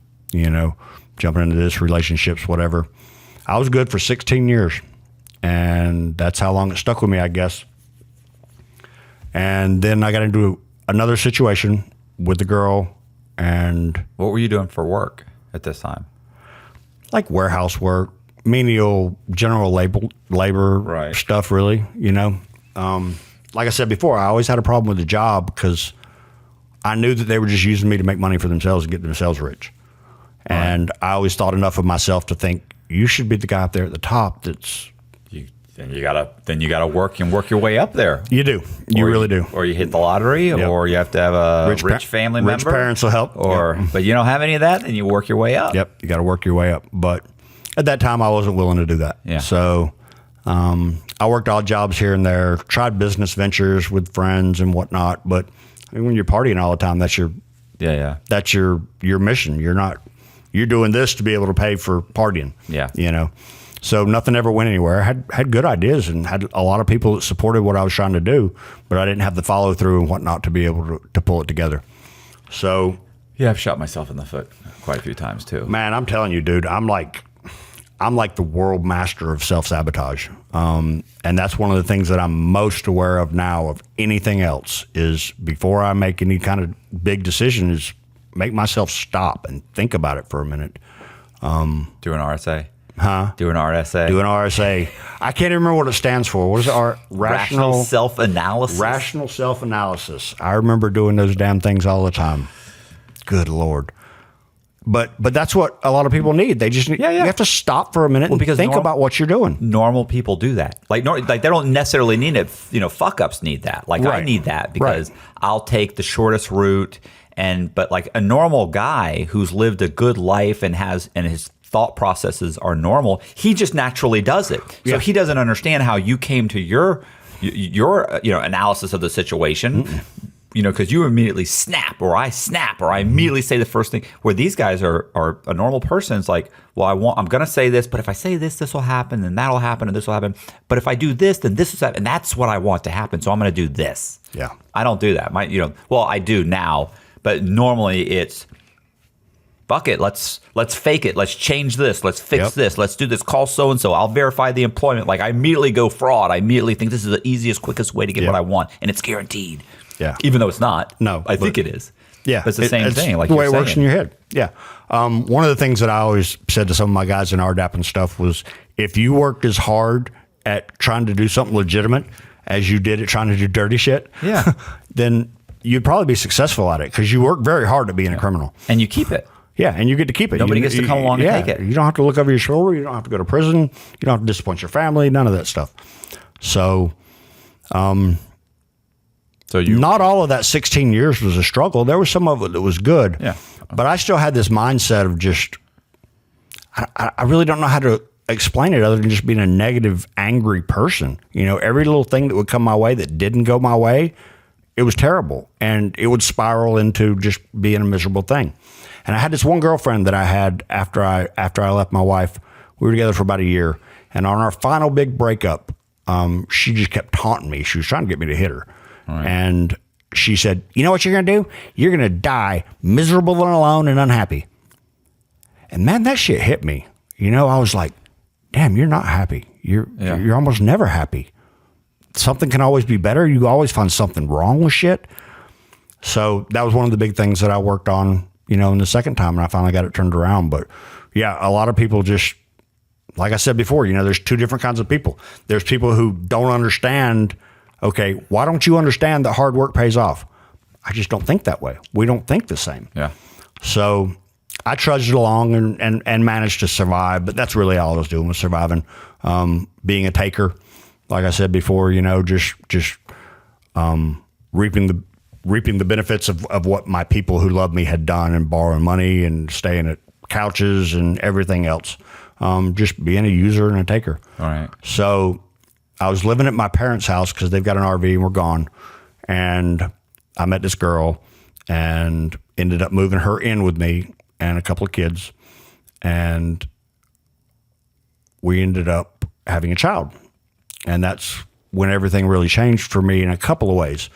jumping into this, relationships, whatever. I was good for 16 years, and that's how long it stuck with me, I guess. And then I got into another situation with the girl. And what were you doing for work at this time? Like warehouse work, menial, general labor stuff, really, Like I said before, I always had a problem with the job because I knew that they were just using me to make money for themselves and get themselves rich. And I always thought enough of myself to think, you should be the guy up there at the top that's... Then you gotta work your way up there. You do. You really do. Or you hit the lottery, or you have to have a rich family member. Rich parents will help. But you don't have any of that, then you work your way up. Yep, you got to work your way up. But at that time, I wasn't willing to do that. Yeah. So I worked odd jobs here and there, tried business ventures with friends and whatnot. But when you're partying all the time, that's your mission. You're doing this to be able to pay for partying. Yeah. So nothing ever went anywhere. I had good ideas and had a lot of people that supported what I was trying to do, but I didn't have the follow through and whatnot to be able to pull it together. So yeah, I've shot myself in the foot quite a few times too. Man, I'm telling you, dude, I'm like the world master of self-sabotage. And that's one of the things that I'm most aware of now of anything else is before I make any kind of big decision is make myself stop and think about it for a minute. Do an RSA. Huh? Do an RSA. Do an RSA. I can't even remember what it stands for. What is it? Rational self-analysis. Rational self-analysis. I remember doing those damn things all the time. Good Lord. But that's what a lot of people need. They just need, you have to stop for a minute and think about what you're doing. Normal people do that. Like they don't necessarily need it. Fuck ups need that. Like I need that because I'll take the shortest route. But like a normal guy who's lived a good life and his thought processes are normal, he just naturally does it. So he doesn't understand how you came to your analysis of the situation. Because you immediately snap, or I immediately say the first thing. Where these guys are a normal person. It's like, well, I'm going to say this, but if I say this, this will happen, and that'll happen, and this will happen. But if I do this, then this will happen, and that's what I want to happen. So I'm going to do this. Yeah, I don't do that. I do now, but normally it's fuck it. Let's fake it. Let's change this. Let's fix this. Let's do this. Call so and so. I'll verify the employment. Like I immediately go fraud. I immediately think this is the easiest, quickest way to get what I want, and it's guaranteed. Yeah. Even though it's not. No. I think it is. Yeah. But it's the same thing. Like the way it works in your head. Yeah. One of the things that I always said to some of my guys in RDAP and stuff was if you worked as hard at trying to do something legitimate as you did at trying to do dirty shit, then you'd probably be successful at it because you work very hard at being a criminal. And you keep it. Yeah, and you get to keep it. Nobody gets to come along and take it. You don't have to look over your shoulder. You don't have to go to prison. You don't have to disappoint your family. None of that stuff. So, not all of that 16 years was a struggle. There was some of it that was good. Yeah. But I still had this mindset of just, I really don't know how to explain it other than just being a negative, angry person. Every little thing that would come my way that didn't go my way, it was terrible. And it would spiral into just being a miserable thing. And I had this one girlfriend that I had after I left my wife. We were together for about a year. And on our final big breakup, she just kept taunting me. She was trying to get me to hit her. Right. And she said, you know what you're going to do? You're going to die miserable and alone and unhappy. And man, that shit hit me. I was like, damn, you're not happy. You're almost never happy. Something can always be better. You always find something wrong with shit. So that was one of the big things that I worked on, in the second time, and I finally got it turned around. But yeah, a lot of people just, like I said before, there's two different kinds of people. There's people who don't understand, okay, why don't you understand that hard work pays off? I just don't think that way. We don't think the same. Yeah. So I trudged along and managed to survive, but that's really all I was doing, was surviving. Being a taker, like I said before, just reaping the benefits of what my people who loved me had done, and borrowing money and staying at couches and everything else. Just being a user and a taker. All right. So I was living at my parents' house because they've got an RV and we're gone. And I met this girl and ended up moving her in with me and a couple of kids. And we ended up having a child. And that's when everything really changed for me in a couple of ways.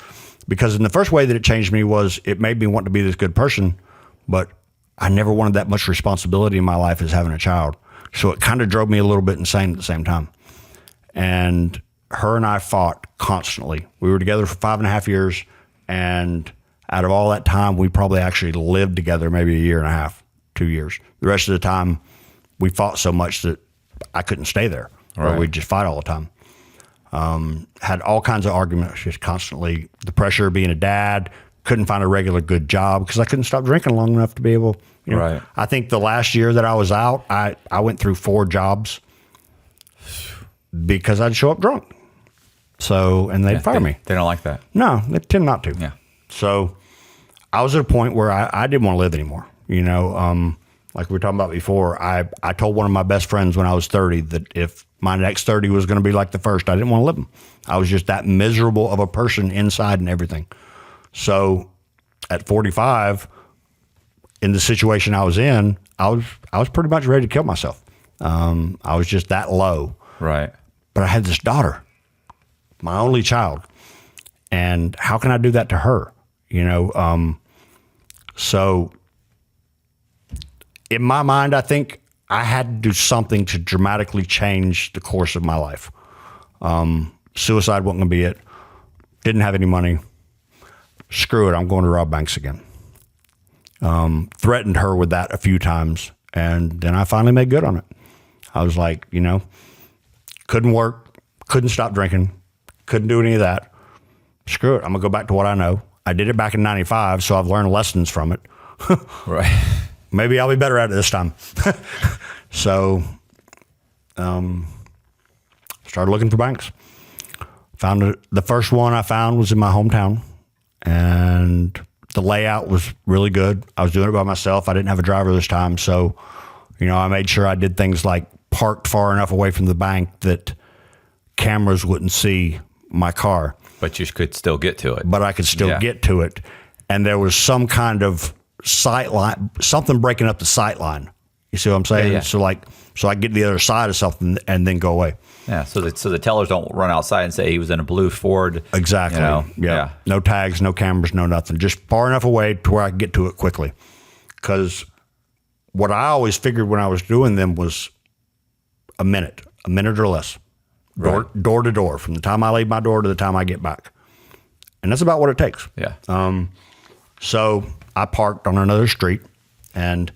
Because in the first way that it changed me was it made me want to be this good person, but I never wanted that much responsibility in my life as having a child. So it kind of drove me a little bit insane at the same time. And her and I fought constantly. We were together for 5.5 years. And out of all that time, we probably actually lived together maybe 1.5 years, 2 years. The rest of the time, we fought so much that I couldn't stay there. Right. Or we'd just fight all the time. Had all kinds of arguments, just constantly. The pressure of being a dad, couldn't find a regular good job because I couldn't stop drinking long enough to be able, Right. I think the last year that I was out, I went through 4 jobs because I'd show up drunk. So, and they'd fire me. They don't like that. No, they tend not to. Yeah. So I was at a point where I didn't want to live anymore. Like we were talking about before, I told one of my best friends when I was 30 that if my next 30 was going to be like the first, I didn't want to live them. I was just that miserable of a person inside and everything. So at 45, in the situation I was in, I was pretty much ready to kill myself. I was just that low. Right. But I had this daughter, my only child. And how can I do that to her? So in my mind, I think I had to do something to dramatically change the course of my life. Suicide wasn't going to be it. Didn't have any money. Screw it, I'm going to rob banks again. Threatened her with that a few times. And then I finally made good on it. I was like, couldn't work, couldn't stop drinking, couldn't do any of that. Screw it, I'm going to go back to what I know. I did it back in 95, so I've learned lessons from it. Right. Maybe I'll be better at it this time. So, started looking for banks. The first one I found was in my hometown, and the layout was really good. I was doing it by myself. I didn't have a driver this time, so I made sure I did things like parked far enough away from the bank that cameras wouldn't see my car. But you could still get to it. But I could still get to it, and there was some kind of sight line, something breaking up the sight line. You see what I'm saying? Yeah. So I get to the other side of something and then go away. Yeah. So the tellers don't run outside and say he was in a blue Ford. Exactly. Yeah. No tags, no cameras, no nothing. Just far enough away to where I could get to it quickly. Because what I always figured when I was doing them was a minute or less, door to door, from the time I leave my door to the time I get back. And that's about what it takes. Yeah. So I parked on another street, and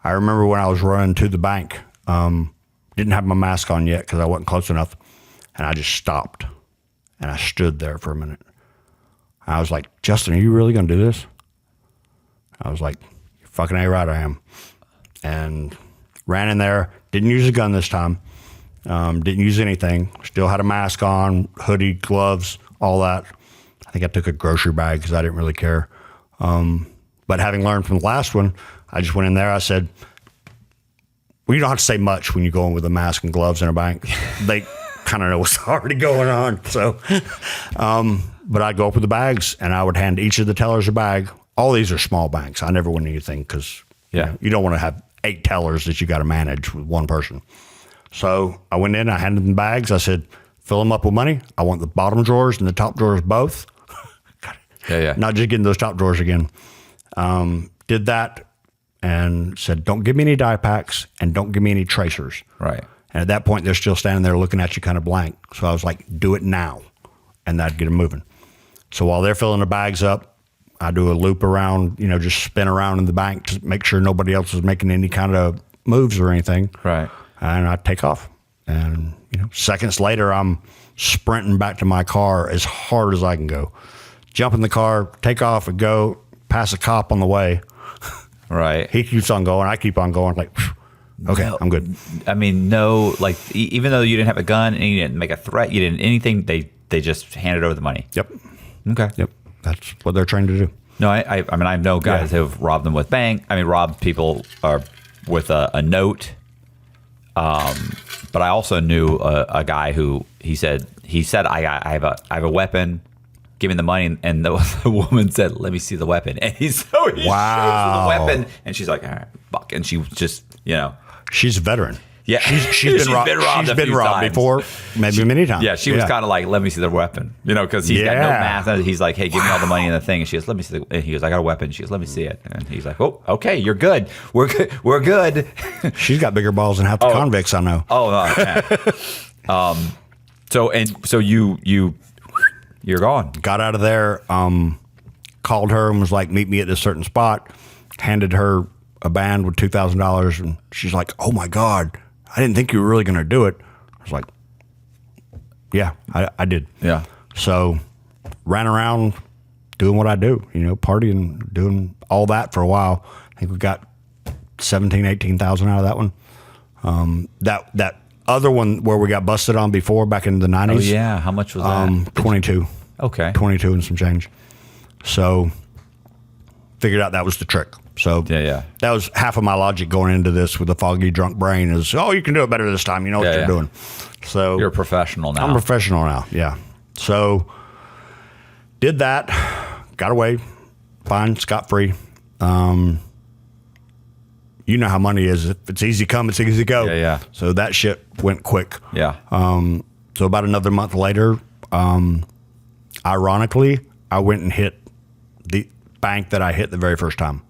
I remember when I was running to the bank, didn't have my mask on yet because I wasn't close enough, and I just stopped, and I stood there for a minute. I was like, Justin, are you really going to do this? I was like, you're fucking A right I am. And ran in there, didn't use a gun this time, didn't use anything, still had a mask on, hoodie, gloves, all that. I think I took a grocery bag because I didn't really care. But having learned from the last one, I just went in there. I said, well, you don't have to say much when you go in with a mask and gloves in a bank. They kind of know what's already going on. So, but I'd go up with the bags, and I would hand each of the tellers a bag. All these are small banks. I never win anything because you don't want to have 8 tellers that you got to manage with one person. So I went in, I handed them bags. I said, fill them up with money. I want the bottom drawers and the top drawers both. Yeah. Not just getting those top drawers again. Did that, and said, don't give me any die packs and don't give me any tracers. Right. And at that point, they're still standing there looking at you kind of blank. So I was like, do it now. And that'd get them moving. So while they're filling the bags up, I do a loop around, just spin around in the bank to make sure nobody else is making any kind of moves or anything. Right. And I take off. And, seconds later, I'm sprinting back to my car as hard as I can go. Jump in the car, take off and go, pass a cop on the way. Right. He keeps on going. I keep on going. Like, okay, No, I'm good. I mean, no, like even though you didn't have a gun and you didn't make a threat, you didn't anything. They just handed over the money. Yep. Okay. Yep. That's what they're trained to do. No, I mean, I know guys who've robbed them with robbed people with a note. But I also knew a guy who he said I have a weapon. Give me the money, and the woman said, "Let me see the weapon." And he shows her the weapon, and she's like, "All right, fuck." And she just, she's a veteran. Yeah, she's been robbed. She's been robbed before, maybe many times. Yeah, she was kind of like, "Let me see the weapon," because he's got no math. He's like, "Hey, give me all the money in the thing." And she goes, "Let me see." And he goes, "I got a weapon." She goes, "Let me see it." And he's like, "Oh, okay, you're good. We're good. We're good." She's got bigger balls than half the convicts I know. Oh, no. So you're gone. Got out of there, called her and was like, meet me at this certain spot, handed her a band with $2,000. And she's like, oh my God, I didn't think you were really going to do it. I was like, yeah, I did. Yeah. So ran around doing what I do, partying, doing all that for a while. I think we got 17, 18,000 out of that one. That other one where we got busted on before back in the 90s. Oh, yeah. How much was that? 22. Okay. 22 and some change. So figured out that was the trick. So yeah. That was half of my logic going into this with a foggy drunk brain is, oh, you can do it better this time. You know what you're doing. So you're a professional now. I'm a professional now. Yeah. So did that, got away, fine, scot-free. You know how money is. If it's easy come, it's easy go. Yeah. So that shit went quick. Yeah. So about another month later, ironically, I went and hit the bank that I hit the very first time.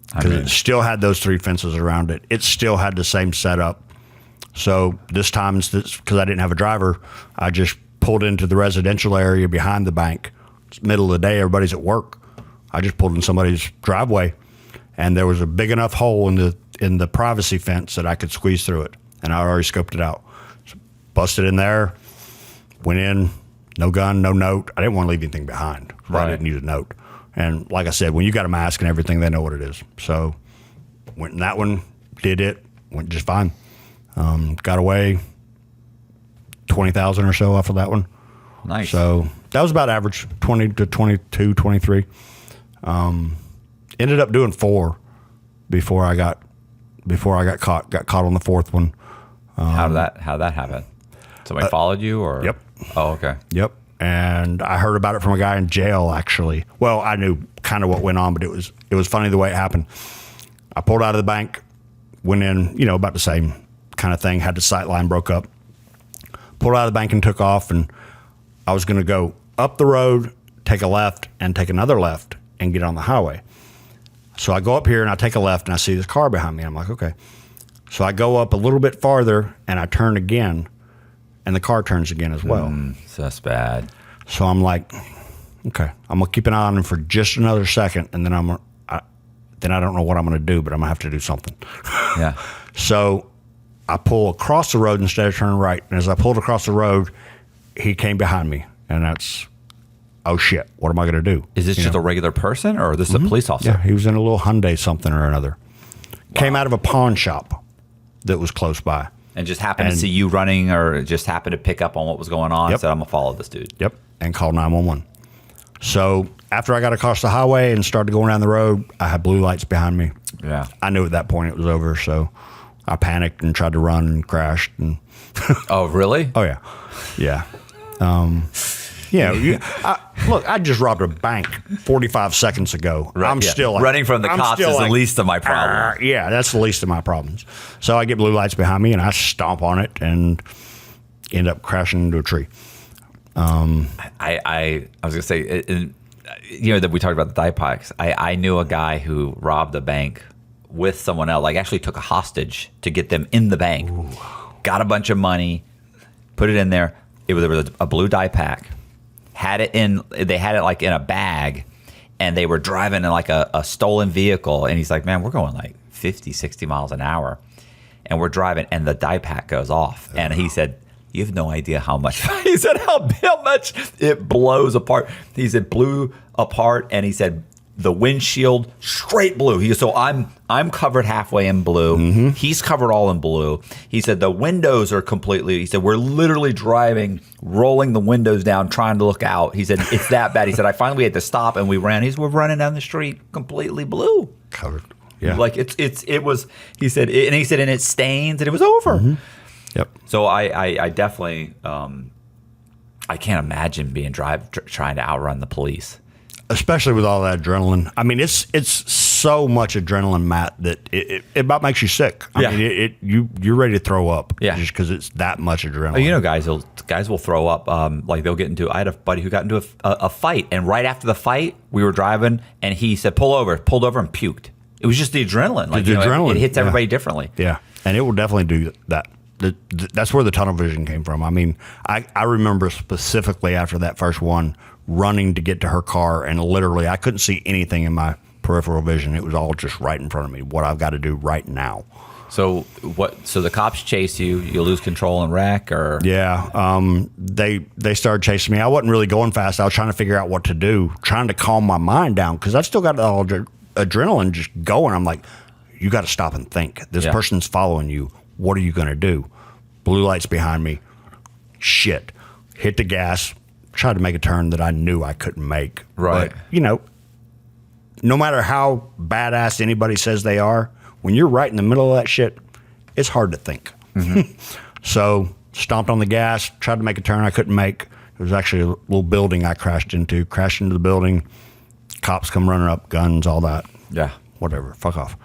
Because it still had those 3 fences around it. It still had the same setup. So this time, because I didn't have a driver, I just pulled into the residential area behind the bank. It's middle of the day, everybody's at work. I just pulled in somebody's driveway. And there was a big enough hole in the privacy fence that I could squeeze through it. And I already scoped it out. So busted in there, went in, no gun, no note. I didn't want to leave anything behind. So I didn't need a note. And like I said, when you got a mask and everything, they know what it is. So went in that one, did it, went just fine. Got away, 20,000 or so off of that one. Nice. So that was about average, 20 to 22, 23. Ended up doing 4 before I got caught. Got caught on the 4th one. How'd that happen? Somebody followed you, or? Yep. Oh, okay. Yep. And I heard about it from a guy in jail, actually. Well, I knew kind of what went on, but it was funny the way it happened. I pulled out of the bank, went in, about the same kind of thing. Had the sight line broke up. Pulled out of the bank and took off, and I was going to go up the road, take a left, and take another left and get on the highway. So I go up here and I take a left and I see this car behind me. I'm like, okay. So I go up a little bit farther and I turn again and the car turns again as well. So that's bad. So I'm like, okay, I'm going to keep an eye on him for just another second. And then I don't know what I'm going to do, but I'm going to have to do something. Yeah. So I pull across the road instead of turning right. And as I pulled across the road, he came behind me. And that's, oh shit, what am I going to do? Is this just a regular person, or this is a police officer? Yeah, he was in a little Hyundai something or another. Wow. Came out of a pawn shop that was close by. And just happened to see you running, or just happened to pick up on what was going on. Yep. Said, I'm going to follow this dude. Yep, and called 911. So after I got across the highway and started going down the road, I had blue lights behind me. Yeah. I knew at that point it was over, so I panicked and tried to run and crashed. And Oh, really? Oh, yeah. Yeah. Look, I just robbed a bank 45 seconds ago. Right, I'm still like, running from the cops is the least of my problems. Yeah, that's the least of my problems. So I get blue lights behind me and I stomp on it and end up crashing into a tree. I was gonna say, that we talked about the dye packs. I knew a guy who robbed a bank with someone else, like actually took a hostage to get them in the bank. Ooh. Got a bunch of money, put it in there. There was a blue dye pack. They had it like in a bag, and they were driving in like a stolen vehicle. And he's like, man, we're going like 50, 60 miles an hour. And we're driving, and the dye pack goes off. And he said, you have no idea how much. He said how much it blows apart. He said blew apart, and he said the windshield straight blue. He goes, so I'm covered halfway in blue. Mm-hmm. He's covered all in blue. He said the windows are completely. He said we're literally driving, rolling the windows down, trying to look out. He said it's that bad. He said we had to stop, and we ran. We're running down the street completely blue, covered. Yeah, like it was. He said, and it stains, and it was over. Mm-hmm. Yep. So I definitely I can't imagine being trying to outrun the police, especially with all that adrenaline. I mean, it's so much adrenaline, Matt, that it about makes you sick. I mean, you're ready to throw up. Yeah. Just because it's that much adrenaline. Guys will throw up. Like they'll get into. I had a buddy who got into a fight, and right after the fight, we were driving, and he said, pulled over, and puked. It was just the adrenaline. Like the adrenaline. It hits everybody differently. Yeah, and it will definitely do that. That's where the tunnel vision came from. I mean, I remember specifically after that first one, running to get to her car, and literally I couldn't see anything in my peripheral vision. It was all just right in front of me. What I've got to do right now. So what? So the cops chase you. You lose control and wreck, or they started chasing me. I wasn't really going fast. I was trying to figure out what to do, trying to calm my mind down because I've still got all the adrenaline just going. I'm like, you got to stop and think. This person's following you. What are you going to do? Blue lights behind me. Shit. Hit the gas. Tried to make a turn that I knew I couldn't make. Right. But, no matter how badass anybody says they are, when you're right in the middle of that shit, it's hard to think. Mm-hmm. So, stomped on the gas, tried to make a turn I couldn't make. It was actually a little building I crashed into. Crashed into the building. Cops come running up, guns, all that. Yeah. Whatever. Fuck off.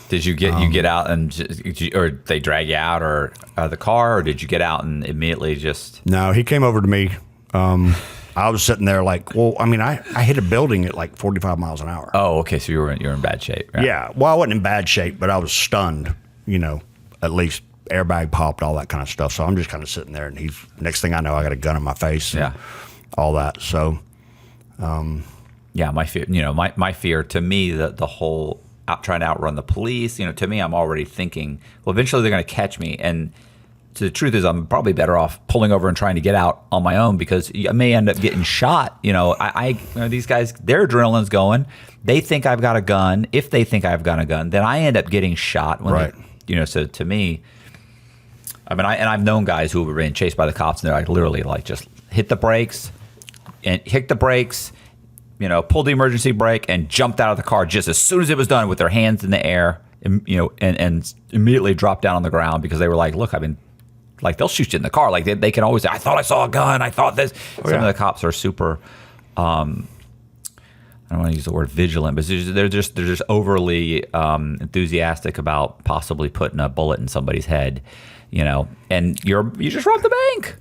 Did you get out or they drag you out or out of the car, or did you get out and immediately just? No, he came over to me. I was sitting there like, well, I mean, I hit a building at like 45 miles an hour. Oh, okay. So you're in bad shape. Right? Yeah. Well, I wasn't in bad shape, but I was stunned. At least airbag popped, all that kind of stuff. So I'm just kind of sitting there, and next thing I know, I got a gun in my face. And all that. So. Yeah, my fear. My fear. To me, the whole. Trying to outrun the police, to me, I'm already thinking, well, eventually they're going to catch me. And the truth is, I'm probably better off pulling over and trying to get out on my own because I may end up getting shot. These guys, their adrenaline's going. They think I've got a gun. If they think I've got a gun, then I end up getting shot. Right. So to me, I mean, I've known guys who were being chased by the cops, and they're like literally like just hit the brakes, pulled the emergency brake and jumped out of the car just as soon as it was done with their hands in the air, and immediately dropped down on the ground because they were like, look, they'll shoot you in the car. Like they can always say, I thought I saw a gun. I thought this. Some of the cops are super, I don't want to use the word vigilant, but they're just overly enthusiastic about possibly putting a bullet in somebody's head, and you just robbed the bank.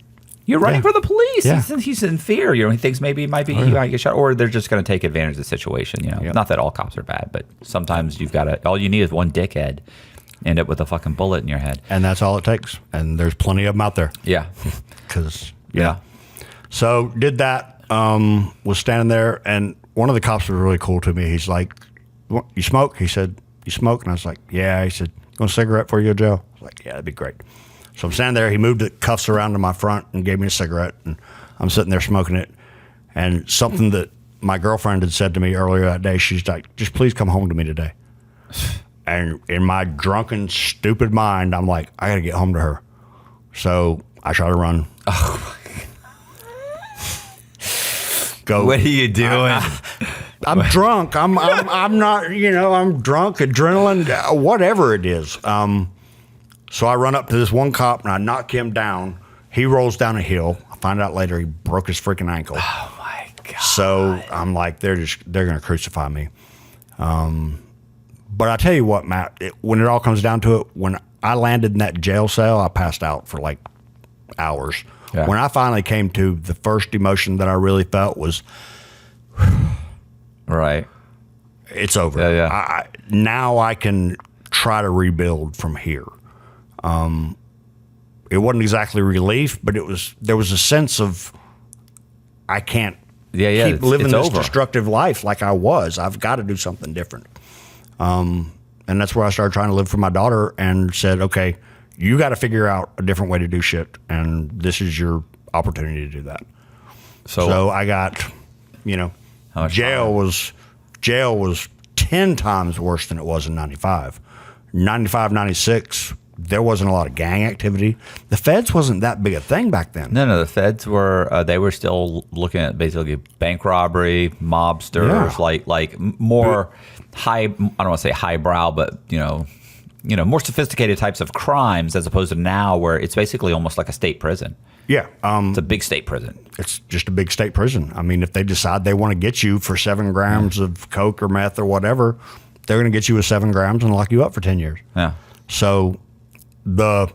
You're running for the police. Yeah. He's in fear. He thinks maybe he might get shot, or they're just going to take advantage of the situation. Not that all cops are bad, but sometimes all you need is one dickhead, end up with a fucking bullet in your head, and that's all it takes. And there's plenty of them out there. Yeah, So did that. Was standing there, and one of the cops was really cool to me. He's like, "You smoke?" He said, "You smoke?" And I was like, "Yeah." He said, "You want a cigarette before you go to jail?" I was like, "Yeah, that'd be great." So I'm standing there. He moved the cuffs around to my front and gave me a cigarette. And I'm sitting there smoking it. And something that my girlfriend had said to me earlier that day, she's like, just please come home to me today. And in my drunken, stupid mind, I'm like, I got to get home to her. So I try to run. Oh, my God. Go. What are you doing? I'm drunk. I'm not, I'm drunk, adrenaline, whatever it is. So I run up to this one cop and I knock him down. He rolls down a hill. I find out later he broke his freaking ankle. Oh my God. So I'm like, they're going to crucify me. But I tell you what, Matt, when it all comes down to it, when I landed in that jail cell, I passed out for like hours. Yeah. When I finally came to, the first emotion that I really felt was, Right. It's over. Yeah. Now I can try to rebuild from here. It wasn't exactly relief, but there was a sense of I can't keep living this destructive life like I was. I've got to do something different. And that's where I started trying to live for my daughter and said, okay, you got to figure out a different way to do shit. And this is your opportunity to do that. So I got, jail was 10 times worse than it was in 95. 95, 96, there wasn't a lot of gang activity. The feds wasn't that big a thing back then. No, the feds were, they were still looking at basically bank robbery, mobsters, like more high, I don't want to say highbrow, but, more sophisticated types of crimes as opposed to now where it's basically almost like a state prison. Yeah. It's a big state prison. It's just a big state prison. I mean, if they decide they want to get you for 7 grams of coke or meth or whatever, they're going to get you with 7 grams and lock you up for 10 years. Yeah. So the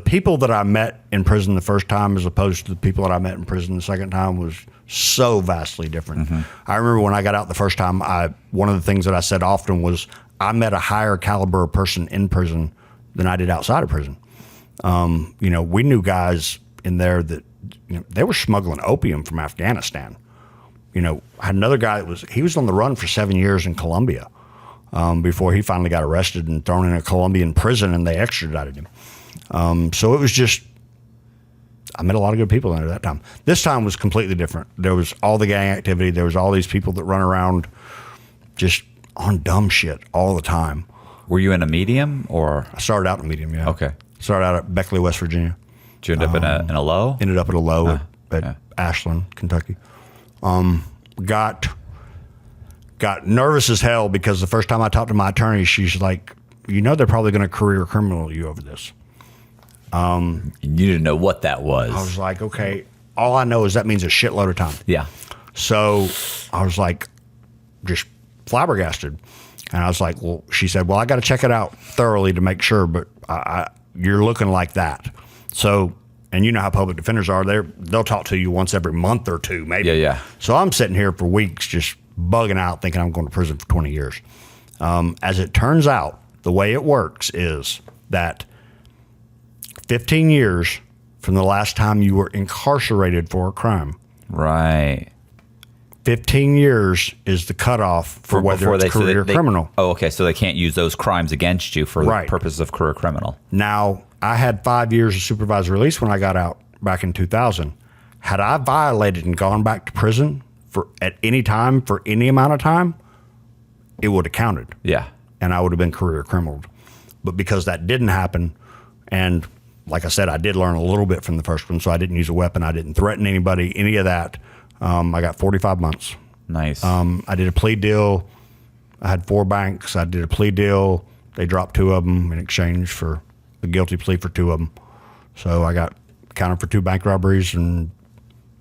people that I met in prison the first time as opposed to the people that I met in prison the second time was so vastly different. Mm-hmm. I remember when I got out the first time, one of the things that I said often was I met a higher caliber person in prison than I did outside of prison. We knew guys in there that they were smuggling opium from Afghanistan. I had another guy he was on the run for 7 years in Colombia before he finally got arrested and thrown in a Colombian prison and they extradited him. So it was just, I met a lot of good people at that time. This time was completely different. There was all the gang activity. There was all these people that run around just on dumb shit all the time. Were you in a medium or? I started out in a medium, yeah. Okay. Started out at Beckley, West Virginia. Did you end up in a low? Ended up at a low at Ashland, Kentucky. Got nervous as hell because the first time I talked to my attorney, she's like, they're probably going to career criminal you over this. And you didn't know what that was. I was like, okay, all I know is that means a shitload of time. Yeah. So I was like, just flabbergasted. And I was like, well, she said, well, I got to check it out thoroughly to make sure, but you're looking like that. So, and you know how public defenders are. They'll talk to you once every month or two, maybe. Yeah. So I'm sitting here for weeks just bugging out thinking I'm going to prison for 20 years. As it turns out, the way it works is that 15 years from the last time you were incarcerated for a crime. Right. 15 years is the cutoff for whether it's career criminal. Oh, okay. So they can't use those crimes against you for the purposes of career criminal. Now, I had 5 years of supervised release when I got out back in 2000. Had I violated and gone back to prison at any time for any amount of time, it would have counted. Yeah. And I would have been career criminal. But because that didn't happen, and like I said, I did learn a little bit from the first one, so I didn't use a weapon. I didn't threaten anybody, any of that. I got 45 months. Nice. I did a plea deal. I had 4 banks. I did a plea deal. They dropped 2 of them in exchange for a guilty plea for 2 of them. So I got counted for 2 bank robberies and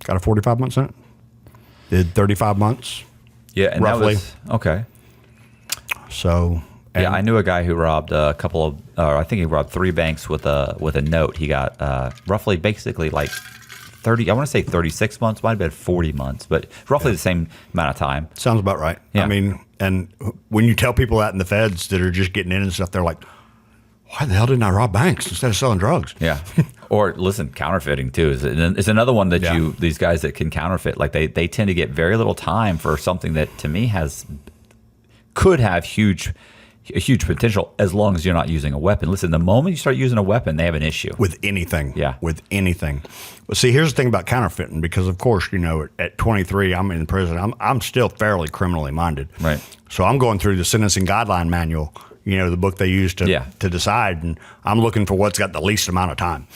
got a 45-month sentence. Did 35 months. Yeah, and roughly. That was okay. So yeah, I knew a guy who robbed a couple of, I think he robbed 3 banks with a note. He got roughly, basically like 30. I want to say 36 months. Might have been 40 months, but roughly the same amount of time. Sounds about right. Yeah. I mean, and when you tell people that in the feds that are just getting in and stuff, they're like, why the hell didn't I rob banks instead of selling drugs? Yeah. Or listen, counterfeiting too is another one that these guys that can counterfeit, like they tend to get very little time for something that to me could have huge potential as long as you're not using a weapon. Listen, the moment you start using a weapon, they have an issue. With anything. Yeah. With anything. Well, see, here's the thing about counterfeiting, because of course, at 23, I'm in prison. I'm still fairly criminally minded. Right. So I'm going through the sentencing guideline manual, the book they use to decide, and I'm looking for what's got the least amount of time.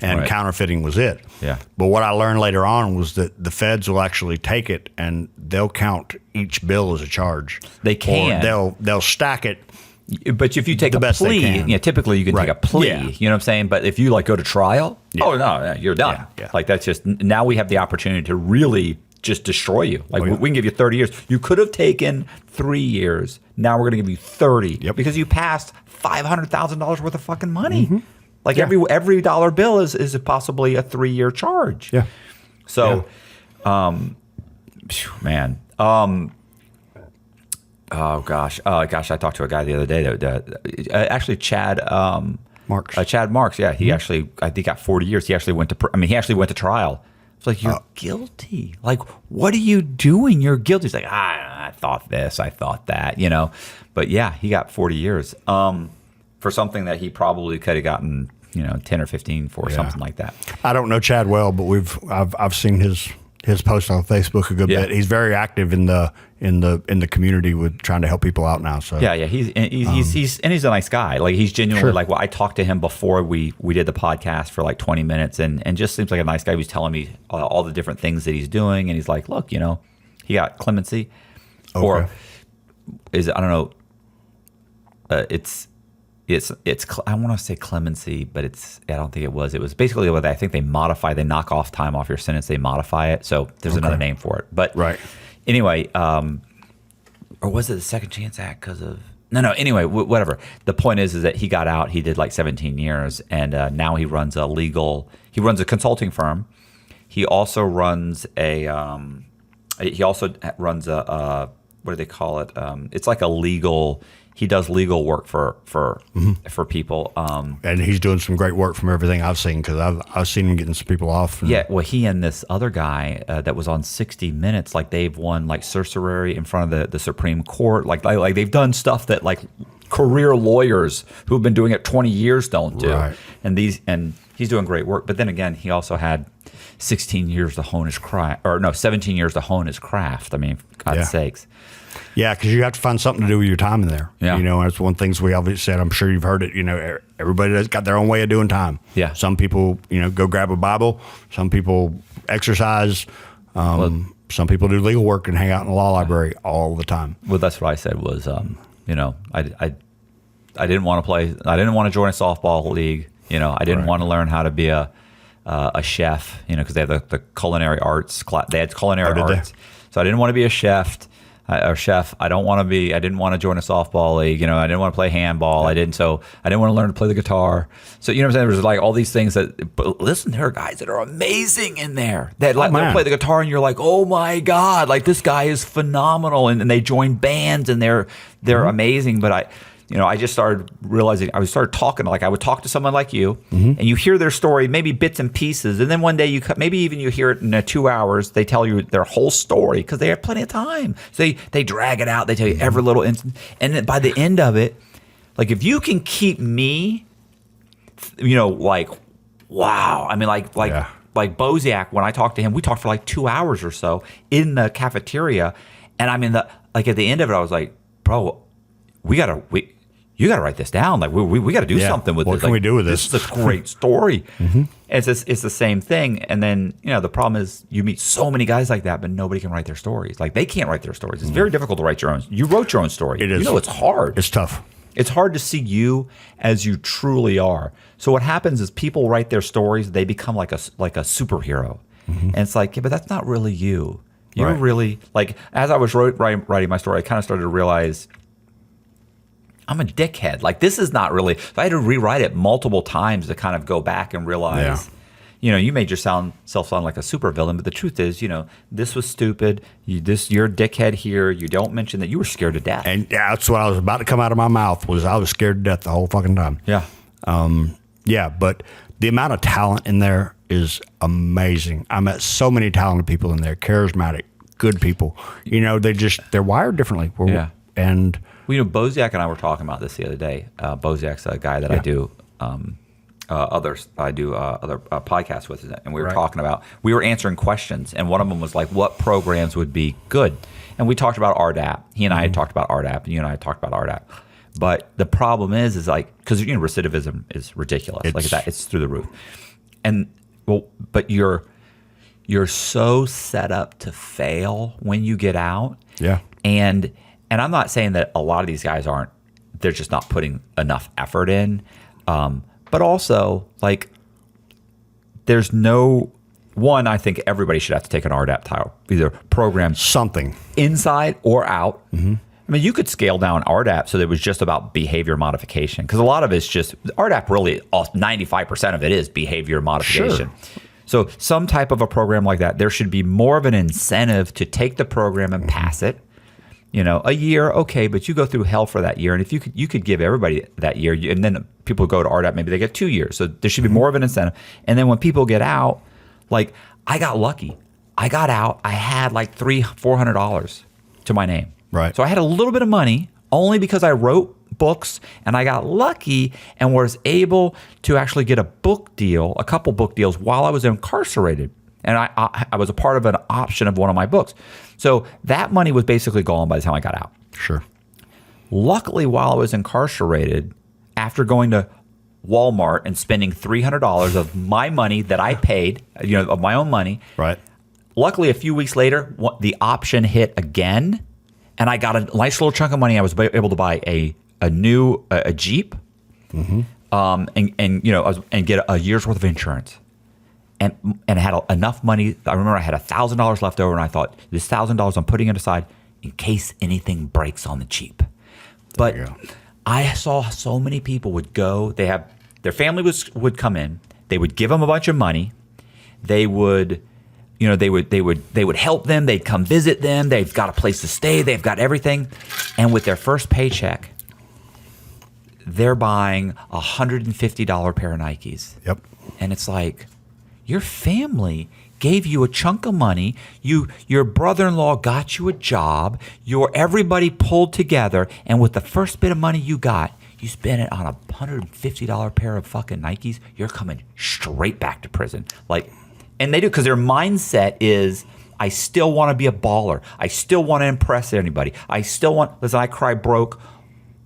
And counterfeiting was it. Yeah. But what I learned later on was that the feds will actually take it and they'll count each bill as a charge. They can. Or they'll stack it. But if you take a plea, typically you can take a plea. Yeah. You know what I'm saying? But if you go to trial, oh no, you're done. Yeah. Like that's just, now we have the opportunity to really just destroy you. Like we can give you 30 years. You could have taken 3 years. Now we're going to give you 30 because you passed $500,000 worth of fucking money. Mm-hmm. Like every dollar bill is possibly a 3-year charge. Yeah. So, Man. Oh gosh. I talked to a guy the other day actually Chad Marks. Chad Marks. Yeah, he actually, I think, got 40 years. He actually went to. He actually went to trial. It's like, you're guilty. Like, what are you doing? You're guilty. He's like, I thought this, I thought that, But yeah, he got 40 years for something that he probably could have gotten, 10 or 15 for, something like that. I don't know Chad well, but I've seen his post on Facebook a good bit. He's very active in the community with trying to help people out now. So yeah, he's a nice guy. Like, he's genuinely like, well, I talked to him before we did the podcast for like 20 minutes, and just seems like a nice guy. He was telling me all the different things that he's doing, and he's like, look, he got clemency, or is it, I don't know. It's I want to say clemency, but I don't think it was. It was basically what I think they knock off time off your sentence. They modify it. So there's another name for it. But anyway, or was it the Second Chance Act because of, no, anyway, whatever. The point is that he got out, he did like 17 years, and now he runs a consulting firm. He also runs what do they call it? It's like a legal, he does legal work for people. And he's doing some great work from everything I've seen, because I've seen him getting some people off. Yeah, well, he and this other guy that was on 60 Minutes, like they've won like certiorari in front of the Supreme Court. Like they've done stuff that like career lawyers who've been doing it 20 years don't do. Right. And he's doing great work. But then again, he also had 16 years to hone his craft, 17 years to hone his craft. I mean, for God's sakes. Yeah, because you have to find something to do with your time in there. Yeah. That's one of the things we always said. I'm sure you've heard it. Everybody's got their own way of doing time. Yeah. Some people, go grab a Bible. Some people exercise. Some people do legal work and hang out in the law library all the time. Well, that's what I said was, I didn't want to play. I didn't want to join a softball league. I didn't want to learn how to be a chef. Because they have the culinary arts class. They had culinary arts. So I didn't want to be a chef. I didn't want to join a softball league. I didn't want to play handball. I didn't want to learn to play the guitar. So, what I'm saying? There's like all these things but listen, there are guys that are amazing in there that they'll play the guitar, and you're like, oh my God, like this guy is phenomenal. And they join bands, and they're amazing. But I just started realizing, I started talking, like I would talk to someone like you, and you hear their story, maybe bits and pieces, and then one day maybe even you hear it in 2 hours, they tell you their whole story because they have plenty of time. So they drag it out, they tell you every little instant, and then by the end of it, like if you can keep me, like, wow. I mean, like Bosiak, when I talked to him, we talked for like 2 hours or so in the cafeteria, and I mean, at the end of it, I was like, bro, you got to write this down. Like we got to do something with this. What can we do with this? This is a great story. It's the same thing. And then, the problem is you meet so many guys like that, but nobody can write their stories. Like they can't write their stories. It's very difficult to write your own. You wrote your own story. It is. It's hard. It's tough. It's hard to see you as you truly are. So what happens is people write their stories. They become like a superhero. And it's like, yeah, but that's not really you. You're really, like, as I was writing my story, I kind of started to realize I'm a dickhead. Like, this is not really. So I had to rewrite it multiple times to kind of go back and realize, you made yourself sound like a supervillain, but the truth is, this was stupid. You're a dickhead here. You don't mention that you were scared to death. And that's what I was about to come out of my mouth was I was scared to death the whole fucking time. Yeah. But the amount of talent in there is amazing. I met so many talented people in there, charismatic, good people. They're wired differently. And Bosiak and I were talking about this the other day. Bosiak's a guy that I do other podcasts with, and we were talking about, we were answering questions, and one of them was like, what programs would be good? And we talked about RDAP. He and I had talked about RDAP, and you and I had talked about RDAP. But the problem is like, because recidivism is ridiculous. It's through the roof. And but you're so set up to fail when you get out. Yeah. And I'm not saying that a lot of these guys they're just not putting enough effort in. But also, like, there's I think everybody should have to take an RDAP title, either program something inside or out. I mean, you could scale down RDAP so that it was just about behavior modification, because a lot of it's just RDAP. Really, 95% of it is behavior modification. Sure. So some type of a program like that, there should be more of an incentive to take the program and pass it. You know, a year, okay, but you go through hell for that year. And if you could give everybody that year, and then people go to RDAP, maybe they get 2 years. So there should be more of an incentive. And then when people get out, like I got lucky. I got out. I had like $400 to my name. Right. So I had a little bit of money only because I wrote books, and I got lucky and was able to actually get a couple book deals while I was incarcerated. And I was a part of an option of one of my books. So that money was basically gone by the time I got out. Sure. Luckily, while I was incarcerated, after going to Walmart and spending $300 of my money that I paid, of my own money. Right. Luckily, a few weeks later, the option hit again, and I got a nice little chunk of money. I was able to buy a new Jeep, and get a year's worth of insurance. And I had enough money. I remember I had $1,000 left over, and I thought, this $1,000 I'm putting it aside in case anything breaks on the cheap. But I saw so many people would go. Their family would come in. They would give them a bunch of money. They would, they would help them. They'd come visit them. They've got a place to stay. They've got everything. And with their first paycheck, they're buying a $150 pair of Nikes. Yep. And it's like, your family gave you a chunk of money. Your brother-in-law got you a job. Everybody pulled together, and with the first bit of money you got, you spent it on a $150 pair of fucking Nikes. You're coming straight back to prison. And they do, because their mindset is, I still want to be a baller. I still want to impress anybody. Listen, I cry broke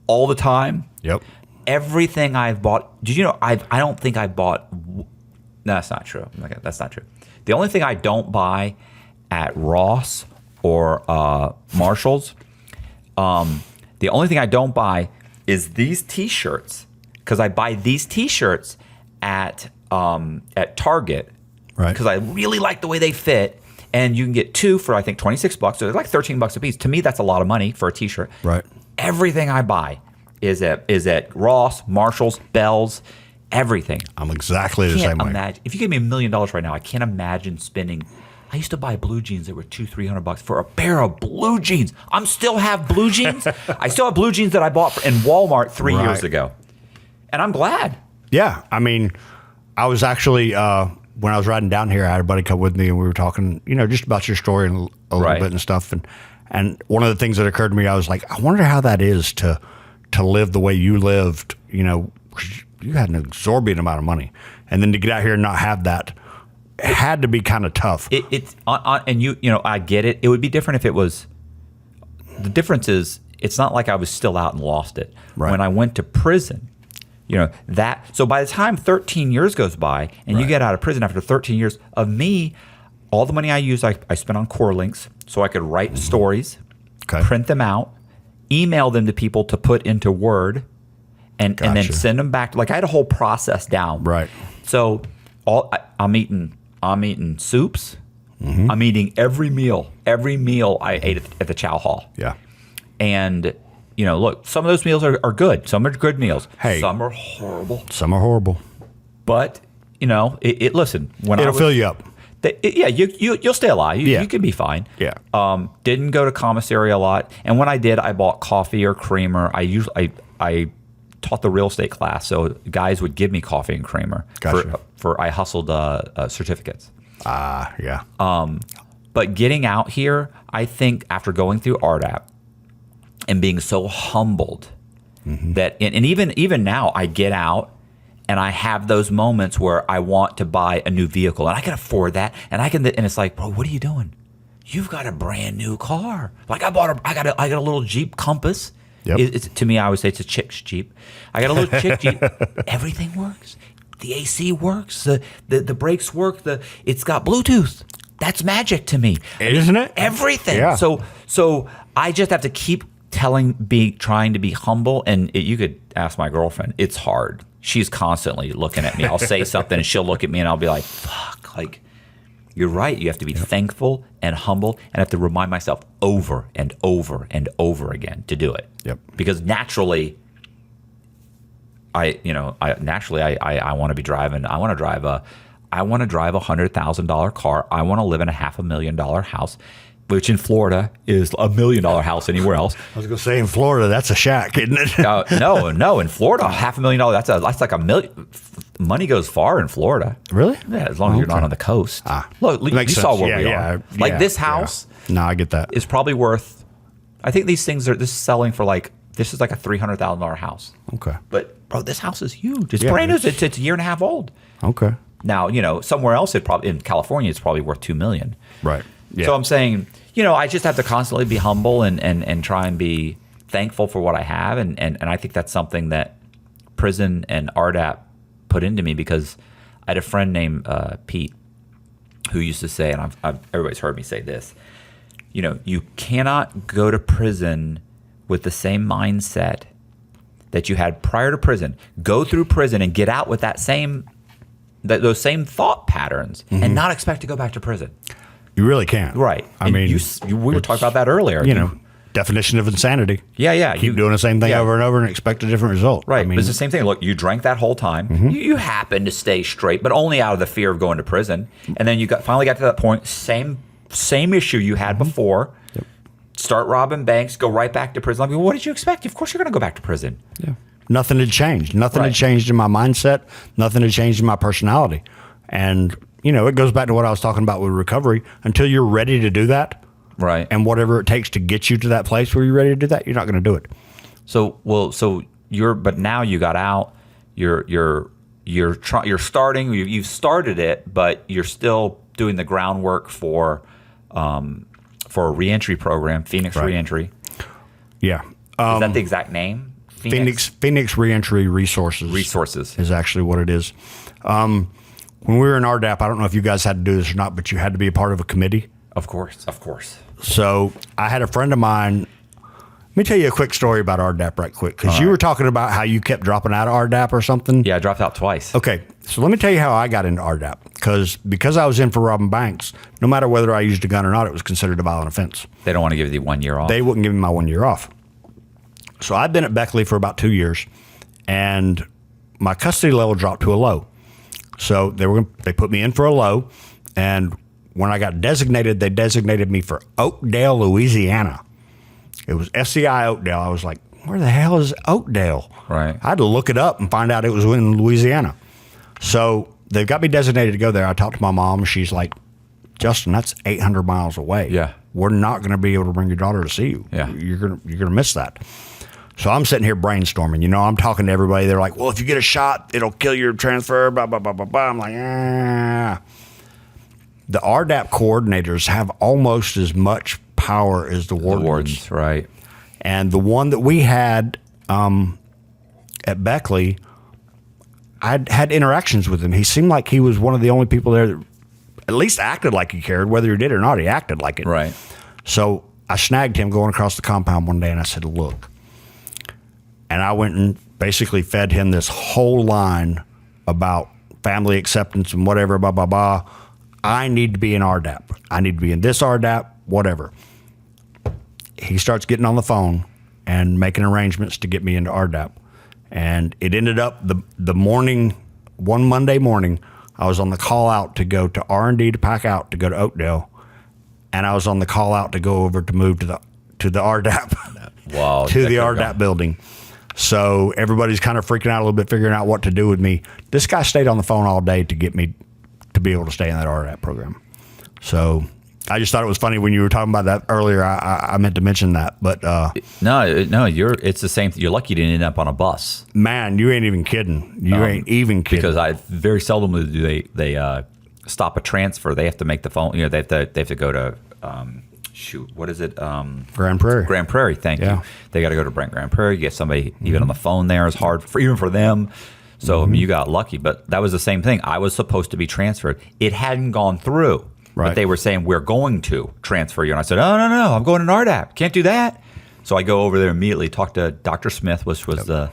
all the time. Yep. Everything I've bought. Did you know? I don't think I bought. No, that's not true. Okay, that's not true. The only thing I don't buy at Ross or Marshall's, the only thing I don't buy is these T-shirts, because I buy these T-shirts at Target, right? Because I really like the way they fit, and you can get two for I think $26. So they're like $13 a piece. To me, that's a lot of money for a T-shirt. Right. Everything I buy is at Ross, Marshall's, Bell's. Everything. I'm exactly the same way. If you give me $1 million right now, I can't imagine spending. I used to buy blue jeans that were $200-$300 for a pair of blue jeans. I still have blue jeans. I still have blue jeans that I bought in Walmart 3 years ago, and I'm glad. Yeah, I mean, I was actually when I was riding down here, I had a buddy come with me, and we were talking, just about your story and a little bit and stuff. And one of the things that occurred to me, I was like, I wonder how that is to live the way you lived. You had an exorbitant amount of money, and then to get out here and not have that had to be kind of tough. I get it. It would be different if it was. The difference is, it's not like I was still out and lost it. Right. When I went to prison, that. So by the time 13 years goes by, and you get out of prison after 13 years of me, all the money I used, I spent on core links, so I could write stories, print them out, email them to people to put into Word. And then send them back. Like, I had a whole process down. Right. So I'm eating soups. Mm-hmm. I'm eating every meal. Every meal I ate at the chow hall. Yeah. And look, some of those meals are good. Some are good meals. Hey, some are horrible. Some are horrible. But listen, it'll fill you up. You'll stay alive. You can be fine. Yeah. Didn't go to commissary a lot, and when I did, I bought coffee or creamer. I taught the real estate class, so guys would give me coffee and creamer. Gotcha. for I hustled certificates. Yeah. But getting out here, I think after going through RDAP and being so humbled that, and even now, I get out and I have those moments where I want to buy a new vehicle, and I can afford that, and it's like, bro, what are you doing? You've got a brand new car. Like, I got a little Jeep Compass. Yep. To me, I always say it's a chick's Jeep. I got a little chick Jeep. Everything works. The AC works. The brakes work. It's got Bluetooth. That's magic to me. Isn't it? Everything. Yeah. So I just have to keep trying to be humble. And you could ask my girlfriend. It's hard. She's constantly looking at me. I'll say something and she'll look at me and I'll be like, fuck, like, you're right. You have to be thankful and humble, and I have to remind myself over and over and over again to do it. Yep. Because naturally, I want to be driving. I want to drive I want to drive $100,000 car. I want to live in a $500,000 house, which in Florida is $1 million house anywhere else. I was going to say in Florida, that's a shack, isn't it? No. In Florida, $500,000. That's like $1 million. Money goes far in Florida. Really? Yeah, as long as you're not on the coast. Look, you saw where we are. Like this house. No, I get that. Is probably worth. I think these things this is selling for this is like a $300,000 house. Okay. But bro, this house is huge. It's brand new. It's a year and a half old. Okay. Now, somewhere else in California it's probably worth $2 million. Right. Yeah. So I'm saying, I just have to constantly be humble and try and be thankful for what I have, and I think that's something that prison and RDAP put into me, because I had a friend named Pete who used to say, and everybody's heard me say this, you cannot go to prison with the same mindset that you had prior to prison. Go through prison and get out with those same thought patterns, and not expect to go back to prison. You really can't. Right. I mean, we were talking about that earlier. Definition of insanity. Yeah. Keep doing the same thing over and over and expect a different result. Right. It's the same thing. Look, you drank that whole time. You happen to stay straight, but only out of the fear of going to prison. And then you finally got to that point, same issue you had before. Yep. Start robbing banks, go right back to prison. What did you expect? Of course you're going to go back to prison. Yeah. Nothing had changed. Nothing had changed in my mindset. Nothing had changed in my personality. And, it goes back to what I was talking about with recovery. Until you're ready to do that, right, and whatever it takes to get you to that place where you're ready to do that, you're not going to do it. But now you got out. You're starting. You've started it, but you're still doing the groundwork for a reentry program, Phoenix Reentry. Yeah. Is that the exact name? Phoenix Reentry Resources is actually what it is. When we were in RDAP, I don't know if you guys had to do this or not, but you had to be a part of a committee. Of course. So I had a friend of mine. Let me tell you a quick story about RDAP right quick, because you were talking about how you kept dropping out of RDAP or something. Yeah, I dropped out twice. Okay, so let me tell you how I got into RDAP. Because I was in for robbing banks, no matter whether I used a gun or not, it was considered a violent offense. They don't want to give you the 1 year off. They wouldn't give me my 1 year off. So I'd been at Beckley for about 2 years, and my custody level dropped to a low. So they put me in for a low, and when I got designated, they designated me for Oakdale, Louisiana. It was FCI Oakdale. I was like, where the hell is Oakdale? Right. I had to look it up and find out it was in Louisiana. So they've got me designated to go there. I talked to my mom. She's like, Justin, that's 800 miles away. Yeah. We're not going to be able to bring your daughter to see you. Yeah. You're gonna miss that. So I'm sitting here brainstorming. I'm talking to everybody. They're like, well, if you get a shot, it'll kill your transfer, blah, blah, blah, blah, blah. I'm like, The RDAP coordinators have almost as much power as the wardens. The wardens, right. And the one that we had at Beckley, I'd had interactions with him. He seemed like he was one of the only people there that at least acted like he cared. Whether he did or not, he acted like it. Right. So I snagged him going across the compound one day, and I said, look. And I went and basically fed him this whole line about family acceptance and whatever, blah, blah, blah. I need to be in RDAP. I need to be in this RDAP, whatever. He starts getting on the phone and making arrangements to get me into RDAP. And it ended up one Monday morning, I was on the call out to go to R&D to pack out to go to Oakdale. And I was on the call out to go over to move to the RDAP. Wow. To the RDAP building. So everybody's kind of freaking out a little bit, figuring out what to do with me. This guy stayed on the phone all day to get me to be able to stay in that RDAP program. So I just thought it was funny when you were talking about that earlier. I meant to mention that, but no, it's the same. You're lucky you didn't end up on a bus. Man, you ain't even kidding. You ain't even kidding. Because I very seldomly do they stop a transfer. They have to make the phone. They have to go to. What is it? Grand Prairie. Grand Prairie, thank you. They got to go to Grand Prairie. You get somebody even on the phone there is hard even for them. So I mean, you got lucky, but that was the same thing. I was supposed to be transferred. It hadn't gone through, but they were saying we're going to transfer you, and I said, oh no, I'm going to RDAP. Can't do that. So I go over there immediately, talk to Dr. Smith, which was the